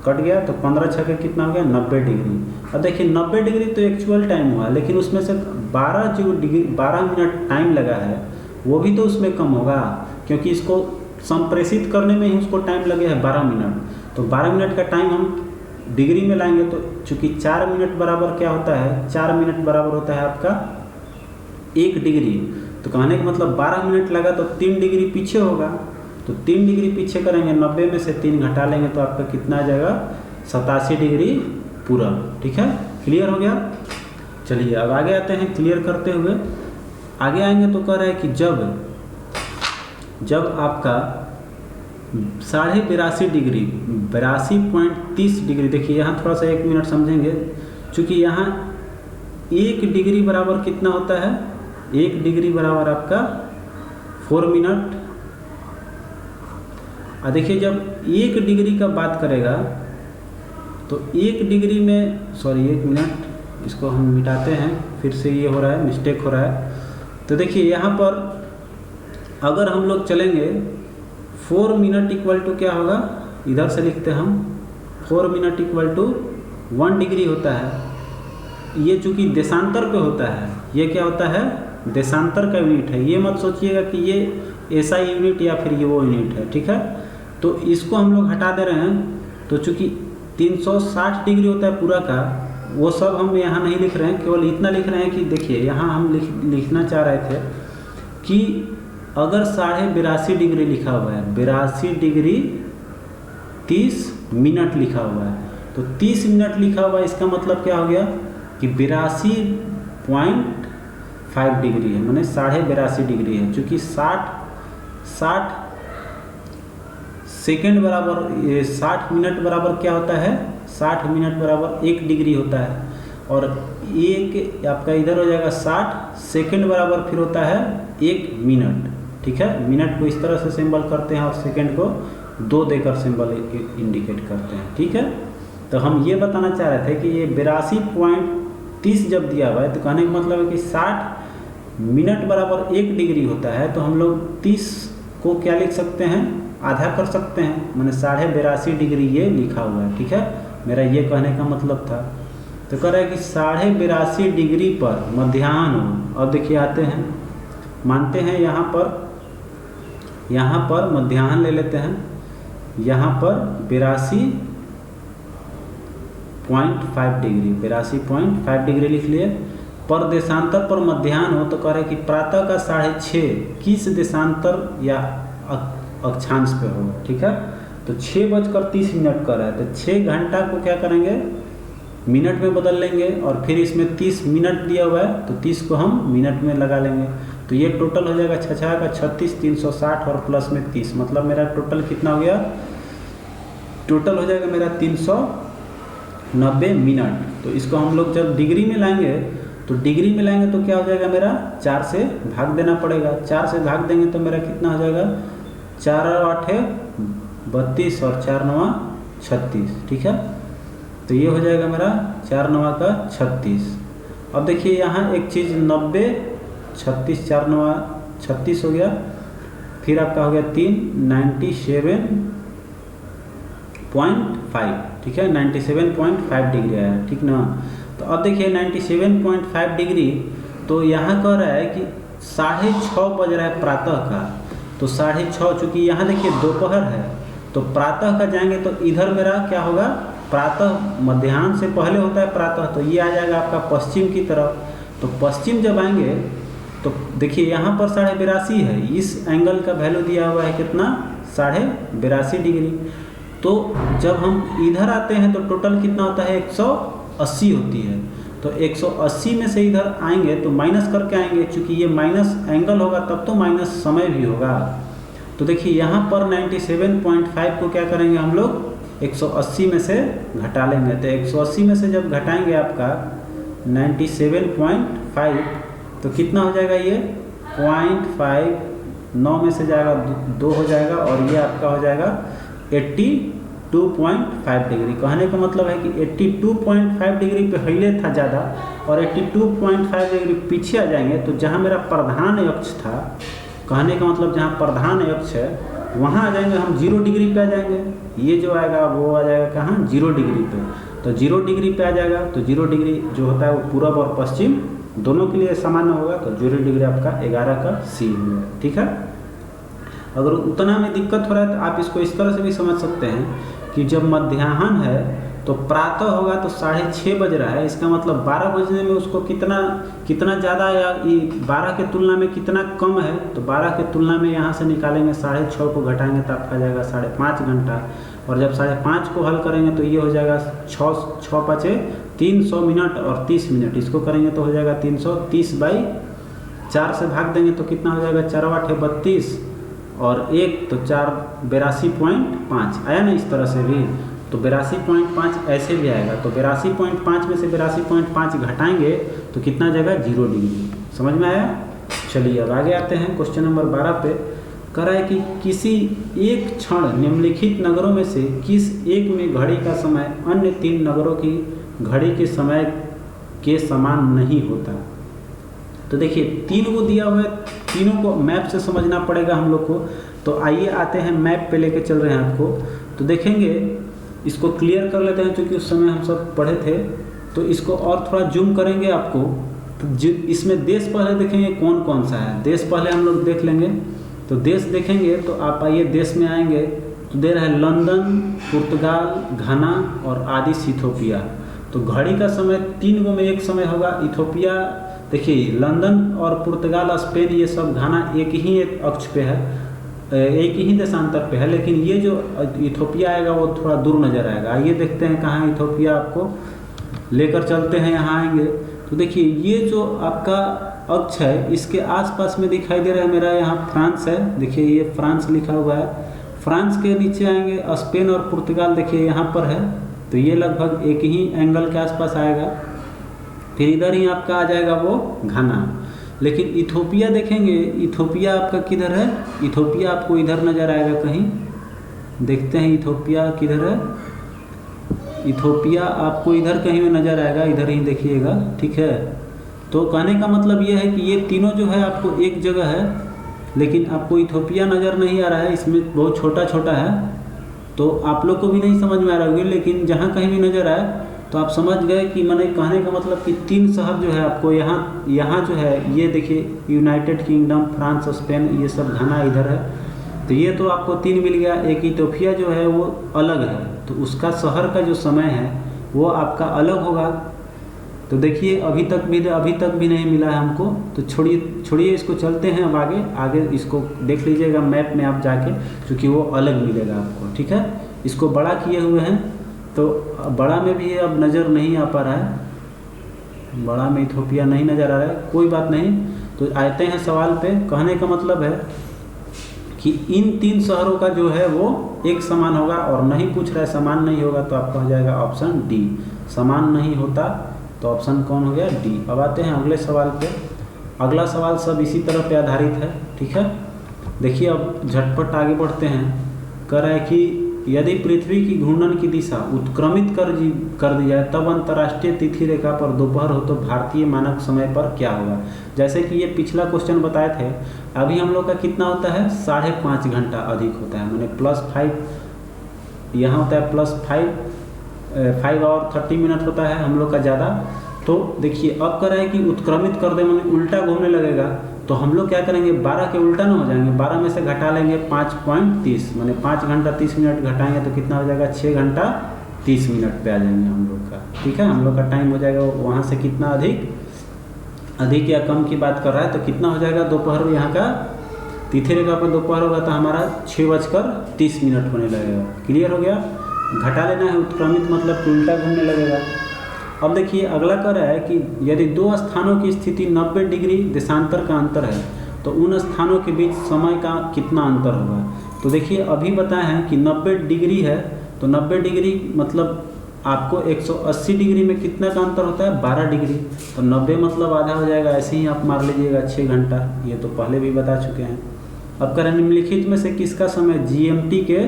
कट गया। तो 15 छके कितना हो गया, 90 डिग्री। अब देखिए 90 डिग्री तो एक्चुअल टाइम हुआ, लेकिन उसमें से 12 मिनट टाइम लगा है, वो भी तो उसमें कम होगा, क्योंकि इसको संप्रेषित करने में ही उसको टाइम लगे है 12 मिनट। तो 12 मिनट का टाइम हम डिग्री में लाएंगे तो चूँकि 4 मिनट बराबर क्या होता है, 4 मिनट बराबर होता है आपका 1 डिग्री। तो कहने का मतलब 12 मिनट लगा तो 3 डिग्री पीछे होगा। तो 3 डिग्री पीछे करेंगे, 90 में से 3 घटा लेंगे तो आपका कितना आ जाएगा, 87 डिग्री पूरब। ठीक है, क्लियर हो गया। चलिए अब आगे आते हैं, क्लियर करते हुए आगे आएंगे तो कह रहा है कि जब आपका 82.5 डिग्री 82.30 डिग्री, देखिए यहाँ थोड़ा सा 1 मिनट समझेंगे। चूँकि यहाँ 1 डिग्री बराबर कितना होता है, 1 डिग्री बराबर आपका 4 मिनट। और देखिए जब 1 डिग्री का बात करेगा तो 1 डिग्री में, सॉरी 1 मिनट, इसको हम मिटाते हैं, फिर से ये हो रहा है, मिस्टेक हो रहा है। तो देखिए यहाँ पर अगर हम लोग चलेंगे 4 मिनट इक्वल टू क्या होगा, इधर से लिखते हैं हम 4 मिनट इक्वल टू 1 डिग्री होता है। ये चूँकि देशांतर पे होता है, ये क्या होता है, देशांतर का यूनिट है। ये मत सोचिएगा कि ये ऐसा यूनिट या फिर ये वो यूनिट है, ठीक है। तो इसको हम लोग हटा दे रहे हैं। तो चूँकि 360 डिग्री होता है पूरा का, वो सब हम यहाँ नहीं लिख रहे हैं, केवल इतना लिख रहे हैं कि देखिए यहाँ हम लिखना चाह रहे थे कि अगर 82.5 डिग्री लिखा हुआ है, 82 डिग्री 30 मिनट लिखा हुआ है, तो 30 मिनट लिखा हुआ है, इसका मतलब क्या हो गया कि 82.5 डिग्री है, माने 82.5 डिग्री है। चूँकि 60 सेकेंड बराबर 60 मिनट बराबर क्या होता है, 60 मिनट बराबर 1 डिग्री होता है। और एक आपका इधर हो जाएगा 60 सेकेंड बराबर फिर होता है 1 मिनट, ठीक है। मिनट को इस तरह से सिंबल करते हैं और सेकेंड को 2 देकर सिंबल इंडिकेट करते हैं, ठीक है। तो हम ये बताना चाह रहे थे कि ये 82.30 जब दिया हुआ है तो कहने का मतलब है कि 60 मिनट बराबर 1 डिग्री होता है। तो हम लोग 30 को क्या लिख सकते हैं, आधा कर सकते हैं, मैंने 82.5 डिग्री ये लिखा हुआ है, ठीक है। मेरा ये कहने का मतलब था। तो कह रहा है कि 82.5 डिग्री पर मध्याह्न हो। अब देखिए आते हैं, मानते हैं यहाँ पर मध्याह्न ले लेते हैं, यहाँ पर 82.5 डिग्री, 82.5 डिग्री लिख लिए। पर देशांतर पर मध्याह्न हो तो कह रहे हैं कि प्रातः का 6:30 किस देशांतर या अक्षांश पे होगा, ठीक है। तो 6:30 कर रहा है, तो 6 घंटा को क्या करेंगे, मिनट में बदल लेंगे। और फिर इसमें 30 मिनट दिया हुआ है तो 30 को हम मिनट में लगा लेंगे। तो ये टोटल हो जाएगा 6 का 36, 360 और प्लस में 30, मतलब मेरा टोटल कितना हो गया, टोटल हो जाएगा मेरा 390 मिनट। तो इसको हम लोग जब डिग्री में लाएंगे तो डिग्री में लाएंगे तो क्या हो जाएगा, मेरा 4 से भाग देना पड़ेगा। 4 से भाग देंगे तो मेरा कितना हो जाएगा, 4 और 8 32 और 4 9 36, ठीक है। तो ये हो जाएगा मेरा 4 9 का 36। अब देखिए यहाँ एक चीज़ 90 36 4 9 36 हो गया, फिर आपका हो गया 3 97.5, ठीक है, 97.5 डिग्री आया, ठीक ना। तो अब देखिए 97.5 डिग्री, तो यहाँ कह रहा है कि 6:30 बज रहा है प्रातः का। तो 6:30, चूँकि यहाँ देखिए दोपहर है तो प्रातः का जाएंगे तो इधर मेरा क्या होगा, प्रातः मध्याह्न से पहले होता है प्रातः, तो ये आ जाएगा आपका पश्चिम की तरफ। तो पश्चिम जब आएंगे तो देखिए यहाँ पर 82.5 है, इस एंगल का वैल्यू दिया हुआ है कितना, 82.5 डिग्री। तो जब हम इधर आते हैं तो टोटल कितना होता है, 180 होती है। तो 180 में से इधर आएंगे तो माइनस करके आएंगे, क्योंकि ये माइनस एंगल होगा तब तो माइनस समय भी होगा। तो देखिए यहाँ पर 97.5 को क्या करेंगे हम लोग, 180 में से घटा लेंगे। तो 180 में से जब घटाएंगे आपका 97.5 तो कितना हो जाएगा, ये 0.5, 9 में से जाएगा 2 हो जाएगा, और ये आपका हो जाएगा 82.5 डिग्री। कहने का मतलब है कि 82.5 डिग्री पे हिले था ज़्यादा, और 82.5 डिग्री पीछे आ जाएंगे तो जहाँ मेरा प्रधान अक्ष था, कहने का मतलब जहाँ प्रधान अक्ष है वहाँ आ जाएंगे हम 0 डिग्री पे आ जाएंगे। ये जो आएगा वो आ जाएगा कहाँ, 0 डिग्री पे। तो 0 डिग्री पे आ जाएगा, तो 0 डिग्री जो होता है वो पूरब और पश्चिम दोनों के लिए सामान्य होगा। तो 0 डिग्री आपका 11 का सी हुआ, ठीक है। अगर उतना में दिक्कत हो रहा है तो आप इसको इस तरह से भी समझ सकते हैं कि जब मध्याह्न है तो प्रातः होगा तो 6:30 बज रहा है, इसका मतलब 12 बजने में उसको कितना ज़्यादा या 12 के तुलना में कितना कम है। तो 12 के तुलना में यहाँ से निकालेंगे, 6:30 को घटाएंगे तो आपका जाएगा 5.5 घंटा। और जब 5.5 को हल करेंगे तो ये हो जाएगा 6 5 300 मिनट और 30 मिनट। इसको करेंगे तो हो जाएगा 330/4 से भाग देंगे तो कितना हो जाएगा, 4 8 32 और 1 तो 4 82.5 आया ना। इस तरह से भी तो 82.5 ऐसे भी आएगा। तो 82.5 में से 82.5 घटाएंगे तो कितना जाएगा, 0 डिग्री। समझ में आया। चलिए अब आगे आते हैं क्वेश्चन नंबर 12 पे। कह रहा है कि किसी एक क्षण निम्नलिखित नगरों में से किस एक में घड़ी का समय अन्य 3 नगरों की घड़ी के समय के समान नहीं होता। तो देखिए 3 को दिया हुआ है, तीनों को मैप से समझना पड़ेगा हम लोग को। तो आइए आते हैं मैप पे लेके चल रहे हैं आपको। तो देखेंगे, इसको क्लियर कर लेते हैं क्योंकि उस समय हम सब पढ़े थे। तो इसको और थोड़ा जूम करेंगे आपको, तो इसमें देश पहले देखेंगे कौन कौन सा है। देश पहले हम लोग देख लेंगे। तो देश देखेंगे तो आप आइए देश में आएंगे तो दे रहा है लंदन, पुर्तगाल, घाना और आदि इथोपिया। तो घड़ी का समय 3 गो में एक समय होगा। इथोपिया देखिए, लंदन और पुर्तगाल, स्पेन, ये सब घाना एक ही एक अक्ष पे है, एक ही देशांतर पे है। लेकिन ये जो इथोपिया आएगा वो थोड़ा दूर नज़र आएगा। आइए देखते हैं कहाँ इथोपिया, आपको लेकर चलते हैं, यहाँ आएंगे। तो देखिए ये जो आपका अक्ष है इसके आसपास में दिखाई दे रहा है मेरा यहाँ फ्रांस है। देखिए ये फ्रांस लिखा हुआ है। फ्रांस के नीचे आएंगे स्पेन और पुर्तगाल, देखिए यहाँ पर है। तो ये लगभग एक ही एंगल के आसपास आएगा। फिर इधर ही आपका आ जाएगा वो घाना। लेकिन इथोपिया देखेंगे, इथोपिया आपका किधर है? इथोपिया आपको इधर नज़र आएगा कहीं, देखते हैं इथोपिया किधर है। इथोपिया आपको इधर कहीं में नज़र आएगा, इधर ही देखिएगा, ठीक है। तो कहने का मतलब ये है कि ये तीनों जो है आपको एक जगह है, लेकिन आपको इथोपिया नज़र नहीं आ रहा है, इसमें बहुत छोटा छोटा है। तो आप लोग को भी नहीं समझ में आ रहा होगी, लेकिन जहाँ कहीं भी नज़र आए तो आप समझ गए कि मैंने कहने का मतलब कि 3 शहर जो है आपको यहाँ जो है, ये देखिए यूनाइटेड किंगडम, फ्रांस, स्पेन, ये सब घाना इधर है। तो ये तो आपको 3 मिल गया। एक इथोपिया जो है वो अलग है, तो उसका शहर का जो समय है वो आपका अलग होगा। तो देखिए अभी तक भी नहीं मिला है हमको। तो छोड़िए इसको, चलते हैं अब आगे इसको देख लीजिएगा मैप में आप जाके, क्योंकि वो अलग मिलेगा आपको, ठीक है। इसको बड़ा किए हुए हैं, तो बड़ा में भी अब नज़र नहीं आ पा रहा है, बड़ा में इथोपिया नहीं नज़र आ रहा है, कोई बात नहीं। तो आते हैं सवाल पे। कहने का मतलब है कि इन 3 शहरों का जो है वो एक समान होगा, और नहीं पूछ रहा है समान नहीं होगा तो आपका हो जाएगा ऑप्शन डी। समान नहीं होता तो ऑप्शन कौन हो गया? डी। अब आते हैं अगले सवाल पे। अगला सवाल सब इसी तरह पे आधारित है, ठीक है। देखिए अब झटपट आगे बढ़ते हैं। कह रहा है कि यदि पृथ्वी की घूर्णन की दिशा उत्क्रमित कर दी जाए तब अंतर्राष्ट्रीय तिथि रेखा पर दोपहर हो तो भारतीय मानक समय पर क्या होगा। जैसे कि ये पिछला क्वेश्चन बताए थे, अभी हम लोग का कितना होता है? 5.5 घंटा अधिक होता है, मैंने +5 यहाँ होता है, +5 और 30 मिनट होता है हम लोग का ज़्यादा। तो देखिए अब कर रहा है कि उत्क्रमित कर दे, मैंने उल्टा घूमने लगेगा। तो हम लोग क्या करेंगे, 12 के उल्टा ना हो जाएंगे, 12 में से घटा लेंगे 5.30, मैंने 5 घंटा 30 मिनट घटाएंगे तो कितना हो जाएगा? 6 घंटा 30 मिनट पे आ जाएंगे हम लोग का, ठीक है। हम लोग का टाइम हो जाएगा वहाँ से कितना अधिक या कम की बात कर रहा है, तो कितना हो जाएगा दोपहर में यहाँ का तिथि रेखा पर दोपहर होगा तो हमारा 6:30 होने लगेगा। क्लियर हो गया? घटा लेना है, उत्क्रमित मतलब उल्टा घूमने लगेगा। अब देखिए अगला कह रहा है कि यदि 2 स्थानों की स्थिति 90 डिग्री देशांतर का अंतर है तो उन स्थानों के बीच समय का कितना अंतर होगा। तो देखिए अभी बताए हैं कि 90 डिग्री है, तो 90 डिग्री मतलब आपको 180 डिग्री में कितना का अंतर होता है? 12 डिग्री। तो 90 मतलब आधा हो जाएगा, ऐसे ही आप मार लीजिएगा 6 घंटा, ये तो पहले भी बता चुके हैं। अब कह रहे हैं निम्नलिखित में से किसका समय GMT के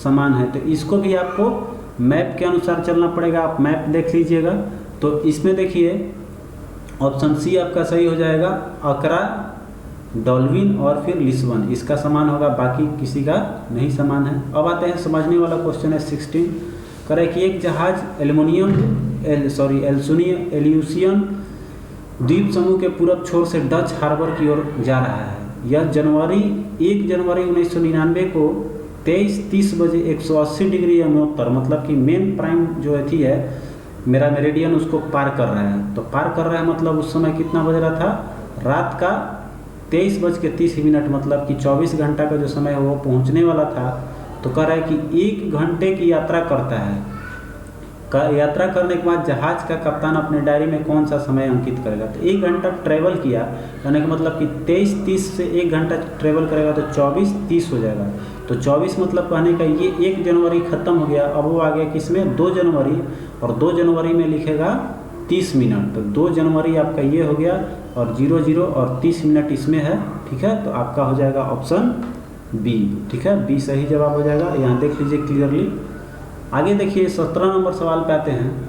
समान है। तो इसको भी आपको मैप के अनुसार चलना पड़ेगा। आप मैप देख लीजिएगा। तो इसमें देखिए ऑप्शन सी आपका सही हो जाएगा, अकरा, डाल्विन और फिर लिस्बन, इसका समान होगा, बाकी किसी का नहीं समान है। अब आते हैं समझने वाला क्वेश्चन है 16। करे कि एक जहाज एल्यूसियन द्वीप समूह के पूरब छोर से डच हार्बर की ओर जा रहा है। यह 1 जनवरी 1999 को 23:30 बजे 180 डिग्री उत्तर मतलब कि मेन प्राइम जो थी है मेरा मेरिडियन, उसको पार कर रहा है। तो पार कर रहा है मतलब उस समय कितना बज रहा था? रात का 23:30 मतलब कि 24 घंटा का जो समय है वो पहुंचने वाला था। तो कह रहा है कि 1 घंटे की यात्रा करता है। यात्रा करने के बाद जहाज का कप्तान अपने डायरी में कौन सा समय अंकित करेगा। तो 1 घंटा ट्रेवल किया, यानी कि मतलब कि 23:30 से 1 घंटा ट्रेवल करेगा तो 24:30 हो जाएगा। तो 24 मतलब कहने का ये 1 जनवरी ख़त्म हो गया, अब वो आ गया किसमें? 2 जनवरी, और 2 जनवरी में लिखेगा 30 मिनट। तो 2 जनवरी आपका ये हो गया और 00 और 30 मिनट इसमें है, ठीक है। तो आपका हो जाएगा ऑप्शन बी, ठीक है, बी सही जवाब हो जाएगा। यहाँ देख लीजिए क्लियरली। आगे देखिए 17 नंबर सवाल पे आते हैं।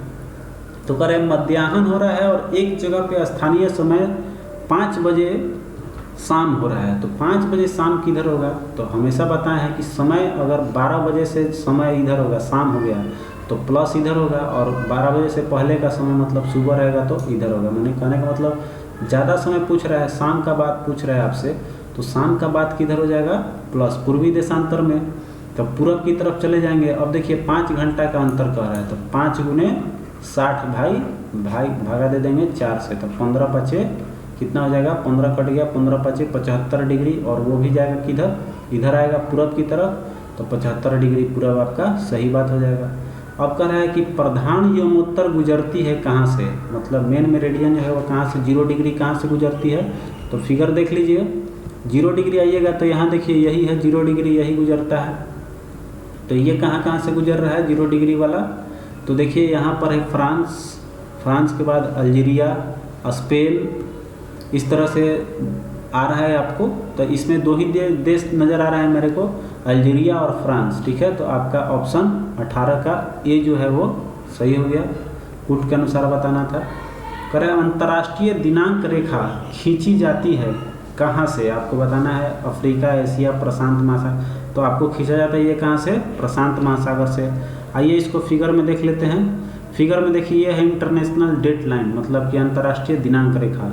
तो कह रहे हैं मध्याह्न हो रहा है और एक जगह पे स्थानीय समय 5 बजे शाम हो रहा है। तो 5 बजे शाम किधर होगा? तो हमेशा बताए हैं कि समय अगर 12 बजे से समय इधर होगा, शाम हो गया तो प्लस इधर होगा, और 12 बजे से पहले का समय मतलब सुबह रहेगा तो इधर होगा। मैंने कहने का मतलब ज़्यादा समय पूछ रहा है, शाम का बात पूछ रहा है आपसे, तो शाम का बात किधर हो जाएगा? प्लस, पूर्वी देशांतर में। तो पूरब की तरफ चले जाएंगे। अब देखिए 5 घंटा का अंतर कह रहा है, तो 5 गुने 60 भाई भागा दे देंगे 4 से, तो 15 बचे कितना हो जाएगा? 15 कट गया, 15 बचे 75 डिग्री, और वो भी जाएगा किधर? इधर आएगा पूरब की तरफ, तो 75 डिग्री पूरब आपका सही बात हो जाएगा। अब कह रहा है कि प्रधान यमोत्तर गुजरती है कहाँ से? मतलब मेन मेरिडियन जो है वो कहाँ से, 0 डिग्री कहाँ से गुजरती है? तो फिगर देख लीजिए, 0 डिग्री आइएगा तो यहाँ देखिए यही है 0 डिग्री, यही गुजरता है। तो ये कहाँ से गुजर रहा है 0 डिग्री वाला? तो देखिए यहाँ पर है फ्रांस के बाद अल्जीरिया, स्पेन, इस तरह से आ रहा है आपको। तो इसमें 2 ही देश नज़र आ रहा है मेरे को, अल्जीरिया और फ्रांस, ठीक है। तो आपका ऑप्शन 18 का ए जो है वो सही हो गया, पुट के अनुसार बताना था। करें अंतर्राष्ट्रीय दिनांक रेखा खींची जाती है कहाँ से? आपको बताना है अफ्रीका, एशिया, प्रशांत महासागर। तो आपको खींचा जाता है ये कहाँ से? प्रशांत महासागर से। आइए इसको फिगर में देख लेते हैं। फिगर में देखिए ये है इंटरनेशनल डेट लाइन, मतलब कि अंतर्राष्ट्रीय दिनांक रेखा।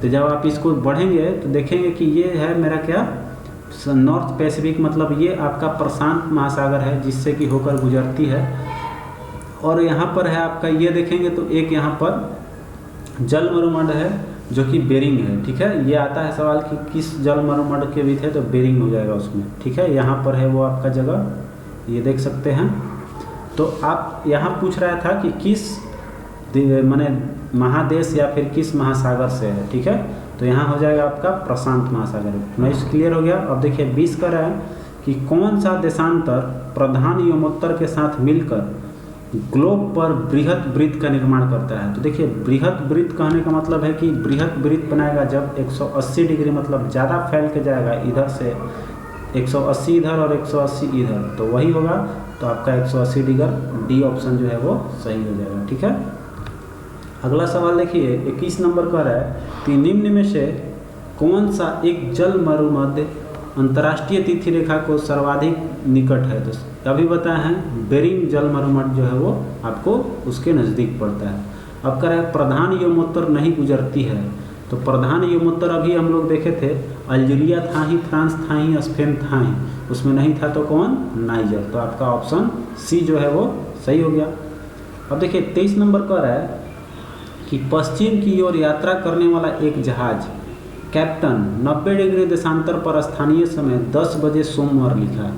तो जब आप इसको बढ़ेंगे तो देखेंगे कि ये है मेरा क्या, नॉर्थ पैसिफिक, मतलब ये आपका प्रशांत महासागर है जिससे कि होकर गुजरती है। और यहाँ पर है आपका, ये देखेंगे तो एक यहाँ पर जल मरुमंड है जो कि बेरिंग है, ठीक है। ये आता है सवाल कि किस जल मरुमंड के भी थे, तो बेरिंग हो जाएगा उसमें, ठीक है। यहाँ पर है वो आपका जगह, ये देख सकते हैं। तो आप यहाँ पूछ रहा था कि किस माने महादेश या फिर किस महासागर से है, ठीक है। तो यहाँ हो जाएगा आपका प्रशांत महासागर। नॉइस क्लियर हो गया। अब देखिए 20 का है कि कौन सा देशांतर प्रधान यमोत्तर के साथ मिलकर ग्लोब पर बृहत वृत्त का निर्माण करता है? तो देखिए बृहत वृत्त कहने का मतलब है कि बृहत वृत्त बनाएगा जब 180 डिग्री, मतलब ज़्यादा फैल के जाएगा, इधर से 180 इधर और 180 इधर, तो वही होगा। तो आपका 180 डिग्री, डी ऑप्शन जो है वो सही हो जाएगा, ठीक है। अगला सवाल देखिए 21 नंबर का है कि निम्न में से कौन सा एक जल मरुमध्य अंतर्राष्ट्रीय तिथि रेखा को सर्वाधिक निकट है? तो अभी बताए हैं बेरिंग जल मरुमध्य जो है वो आपको उसके नज़दीक पड़ता है। अब कह रहा है प्रधान यमोत्तर नहीं गुजरती है। तो प्रधान यमोत्तर अभी हम लोग देखे थे, अल्जीरिया था ही, फ्रांस था ही, स्पेन था ही, उसमें नहीं था तो कौन? नाइजर। तो आपका ऑप्शन सी जो है वो सही हो गया। अब देखिए 23 नंबर का है कि पश्चिम की ओर यात्रा करने वाला एक जहाज कैप्टन 90 डिग्री देशांतर पर स्थानीय समय 10 बजे सोमवार लिखा।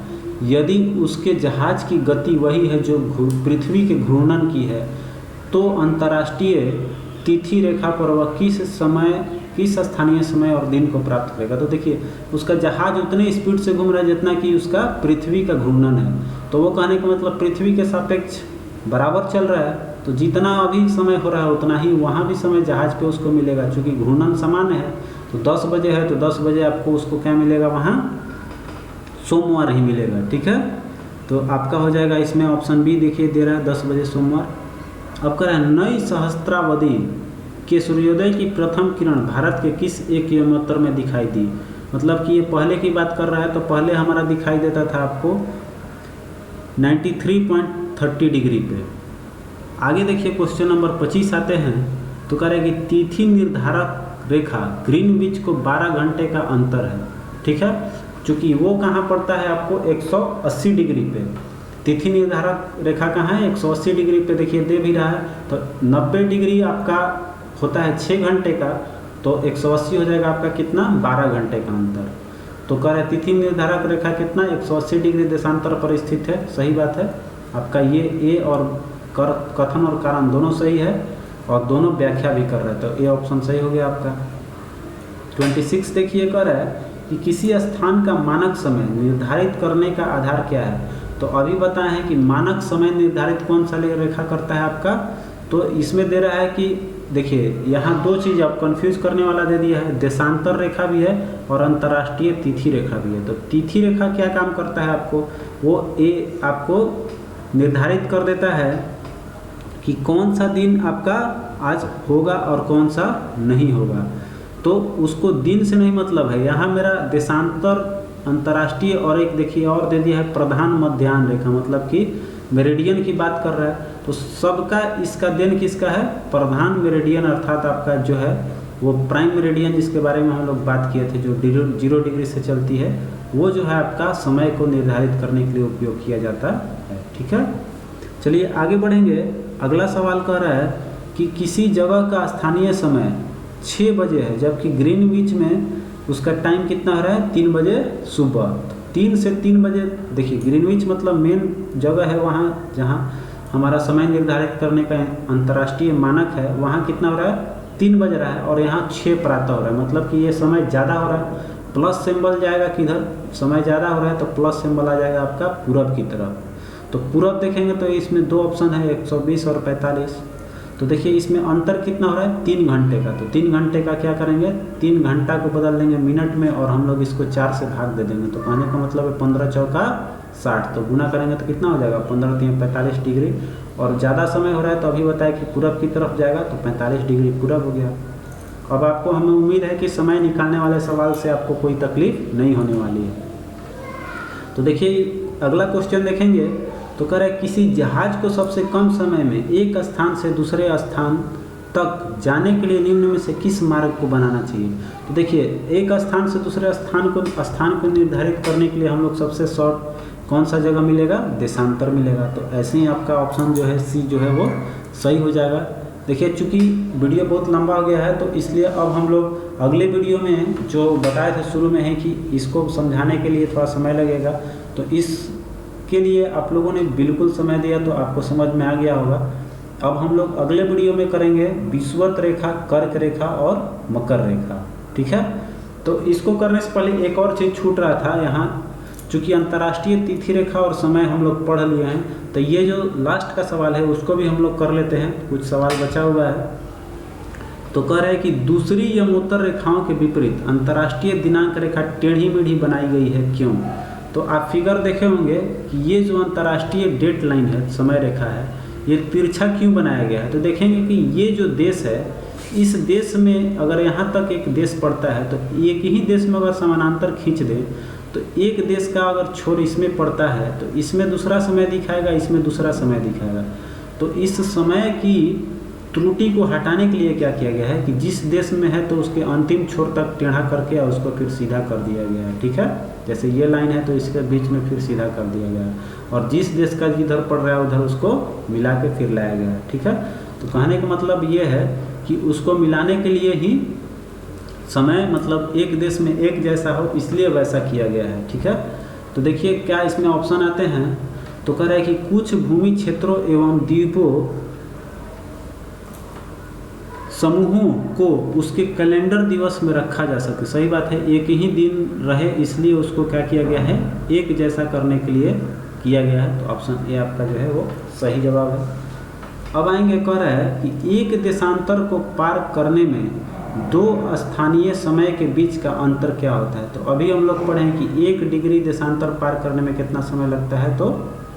यदि उसके जहाज की गति वही है जो पृथ्वी के घूर्णन की है, तो अंतर्राष्ट्रीय तिथि रेखा पर वह किस स्थानीय समय और दिन को प्राप्त करेगा? तो देखिए उसका जहाज उतने स्पीड से घूम रहा है जितना कि उसका पृथ्वी का घूर्णन है। तो वो कहने का मतलब पृथ्वी के सापेक्ष बराबर चल रहा है, तो जितना अभी समय हो रहा है उतना ही वहाँ भी समय जहाज पे उसको मिलेगा, क्योंकि घूर्णन समान है। तो 10 बजे है तो 10 बजे आपको उसको क्या मिलेगा? वहाँ सोमवार ही मिलेगा, ठीक है। तो आपका हो जाएगा इसमें ऑप्शन बी, देखिए दे रहा है 10 बजे सोमवार। अब कह रहा है नई सहस्त्रावधि के सूर्योदय की प्रथम किरण भारत के किस एक यमोत्तर में दिखाई दी? मतलब कि ये पहले की बात कर रहा है, तो पहले हमारा दिखाई देता था आपको 93.30 डिग्री पे। आगे देखिए क्वेश्चन नंबर 25 आते हैं। तो कह रहे हैं कि तिथि निर्धारक रेखा ग्रीनविच को 12 घंटे का अंतर है, ठीक है। चूँकि वो कहाँ पड़ता है आपको 180 डिग्री पे। तिथि निर्धारक रेखा कहाँ है? 180 डिग्री पे, देखिए दे भी रहा है। तो 90 डिग्री आपका होता है 6 घंटे का, तो 180 हो जाएगा आपका कितना? 12 घंटे का अंतर। तो कह रहे तिथि निर्धारक रेखा कितना? 180 डिग्री देशांतर पर स्थित है, सही बात है। आपका ये ए और कथन और कारण दोनों सही है और दोनों व्याख्या भी कर रहे हैं, तो ए ऑप्शन सही हो गया आपका। 26 देखिए कह रहा है कि किसी स्थान का मानक समय निर्धारित करने का आधार क्या है? तो अभी बताए हैं कि मानक समय निर्धारित कौन सा रेखा करता है आपका? तो इसमें दे रहा है कि देखिए यहाँ दो चीज़ आप कंफ्यूज करने वाला दे दिया है, देशांतर रेखा भी है और अंतर्राष्ट्रीय तिथि रेखा भी है। तो तिथि रेखा क्या काम करता है आपको, वो ये आपको निर्धारित कर देता है कि कौन सा दिन आपका आज होगा और कौन सा नहीं होगा। तो उसको दिन से नहीं मतलब है, यहाँ मेरा देशांतर अंतर्राष्ट्रीय और एक देखिए और दे दिया है प्रधान मध्याह्न रेखा, मतलब कि मेरिडियन की बात कर रहा है। तो सबका इसका दिन किसका है, प्रधान मेरिडियन, अर्थात आपका जो है वो प्राइम मेरिडियन जिसके बारे में हम लोग बात किए थे, जो 0 डिग्री से चलती है, वो जो है आपका समय को निर्धारित करने के लिए उपयोग किया जाता है। ठीक है, चलिए आगे बढ़ेंगे। अगला सवाल कह रहा है कि किसी जगह का स्थानीय समय 6 बजे है, जबकि ग्रीनविच में उसका टाइम कितना हो रहा है, 3 बजे सुबह। 3 से 3 बजे, देखिए ग्रीनविच मतलब मेन जगह है वहाँ जहाँ हमारा समय निर्धारित करने का अंतर्राष्ट्रीय मानक है, वहाँ कितना हो रहा है, 3 बज रहा है और यहाँ 6 प्रातः हो रहा है, मतलब कि ये समय ज़्यादा हो रहा है। प्लस सिंबल जाएगा किधर, समय ज़्यादा हो रहा है तो प्लस सिंबल आ जाएगा आपका पूरब की तरफ। तो पूरब देखेंगे तो इसमें 2 ऑप्शन है, 120 और 45। तो देखिए इसमें अंतर कितना हो रहा है, 3 घंटे का। तो 3 घंटे का क्या करेंगे, 3 घंटा को बदल देंगे मिनट में और हम लोग इसको 4 से भाग दे देंगे। तो कहने का मतलब है 15 चौका 60, तो गुना करेंगे तो कितना हो जाएगा, 15 3 45 डिग्री। और ज़्यादा समय हो रहा है तो अभी बताया कि पूरब की तरफ जाएगा तो 45 डिग्री पूरब हो गया। अब आपको हमें उम्मीद है कि समय निकालने वाले सवाल से आपको कोई तकलीफ नहीं होने वाली है। तो देखिए अगला क्वेश्चन देखेंगे तो कह रहा है किसी जहाज को सबसे कम समय में एक स्थान से दूसरे स्थान तक जाने के लिए निम्न में से किस मार्ग को बनाना चाहिए। तो देखिए एक स्थान से दूसरे स्थान को निर्धारित करने के लिए हम लोग सबसे शॉर्ट कौन सा जगह मिलेगा, देशांतर मिलेगा। तो ऐसे ही आपका ऑप्शन जो है सी जो है वो सही हो जाएगा। देखिए चूँकि वीडियो बहुत लंबा हो गया है तो इसलिए अब हम लोग अगले वीडियो में जो बताए थे शुरू में है कि इसको समझाने के लिए थोड़ा समय लगेगा, तो इसके लिए आप लोगों ने बिल्कुल समय दिया तो आपको समझ में आ गया होगा। अब हम लोग अगले वीडियो में करेंगे विषुवत रेखा, कर्क रेखा और मकर रेखा। ठीक है, तो इसको करने से पहले एक और चीज़ छूट रहा था यहाँ, चूँकि अंतर्राष्ट्रीय तिथि रेखा और समय हम लोग पढ़ लिए हैं, तो ये जो लास्ट का सवाल है उसको भी हम लोग कर लेते हैं, कुछ सवाल बचा हुआ है। तो कह रहे हैं कि दूसरी यमोत्तर रेखाओं के विपरीत अंतर्राष्ट्रीय दिनांक रेखा टेढ़ी मेढ़ी बनाई गई है, क्यों। तो आप फिगर देखे होंगे कि ये जो अंतर्राष्ट्रीय डेट लाइन है, समय रेखा है, ये तिरछा क्यों बनाया गया है। तो देखेंगे कि ये जो देश है, इस देश में अगर यहाँ तक एक देश पड़ता है तो एक ही देश में अगर समानांतर खींच दें तो एक देश का अगर छोर इसमें पड़ता है तो इसमें दूसरा समय दिखाएगा, इसमें दूसरा समय दिखाएगा। तो इस समय की त्रुटि को हटाने के लिए क्या किया गया है कि जिस देश में है तो उसके अंतिम छोर तक टेढ़ा करके और उसको फिर सीधा कर दिया गया है। ठीक है, जैसे ये लाइन है तो इसके बीच में फिर सीधा कर दिया गया है और जिस देश का जिधर पड़ रहा है उधर उसको मिला के फिर लाया गया है। ठीक है, तो कहने का मतलब ये है कि उसको मिलाने के लिए ही समय मतलब एक देश में एक जैसा हो, इसलिए वैसा किया गया है। ठीक है, तो देखिए क्या इसमें ऑप्शन आते हैं। तो कह रहा है कि कुछ भूमि क्षेत्रों एवं द्वीपों समूहों को उसके कैलेंडर दिवस में रखा जा सके। सही बात है, एक ही दिन रहे इसलिए उसको क्या किया गया है, एक जैसा करने के लिए किया गया है। तो ऑप्शन ए आपका जो है वो सही जवाब है। अब आएंगे, कह रहा है कि एक देशांतर को पार करने में 2 स्थानीय समय के बीच का अंतर क्या होता है। तो अभी हम लोग पढ़ें कि 1 डिग्री देशांतर पार करने में कितना समय लगता है, तो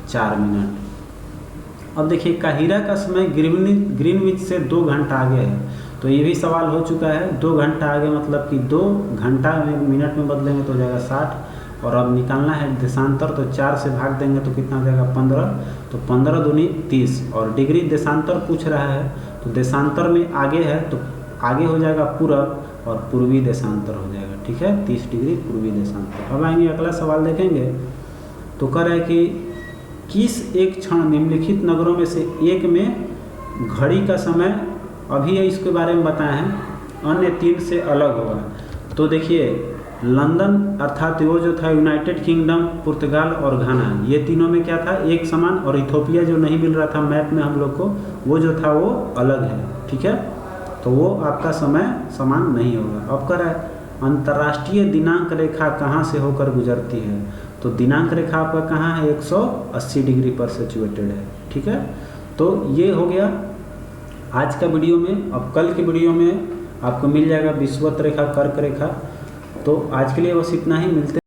4 मिनट। अब देखिए काहिरा का समय ग्रीनविच से 2 घंटा आगे है, तो ये भी सवाल हो चुका है। 2 घंटा आगे मतलब कि 2 घंटा में मिनट में बदलेंगे तो हो जाएगा 60, और अब निकालना है देशांतर तो 4 से भाग देंगे तो कितना हो जाएगा 15, तो 15 दूनी 30। और डिग्री देशांतर पूछ रहा है तो देशांतर में आगे है तो आगे हो जाएगा पूरब और पूर्वी देशांतर हो जाएगा। ठीक है, 30 डिग्री पूर्वी देशांतर। अब आएंगे अगला सवाल देखेंगे। तो कह रहा है कि किस एक क्षण निम्नलिखित नगरों में से एक में घड़ी का समय, अभी इसके बारे में बताए हैं, अन्य 3 से अलग होगा। तो देखिए लंदन अर्थात वो जो था यूनाइटेड किंगडम, पुर्तगाल और घाना, ये तीनों में क्या था, एक समान, और इथोपिया जो नहीं मिल रहा था मैप में हम लोग को, वो जो था वो अलग है। ठीक है, तो वो आपका समय समान नहीं होगा। अब कह रहा है अंतर्राष्ट्रीय दिनांक रेखा कहाँ से होकर गुजरती है। तो दिनांक रेखा आपका कहाँ है, 180 डिग्री पर सिचुएटेड है। ठीक है, तो ये हो गया आज का वीडियो में, अब कल के वीडियो में आपको मिल जाएगा विषुवत रेखा, कर्क रेखा। तो आज के लिए बस इतना ही, मिलते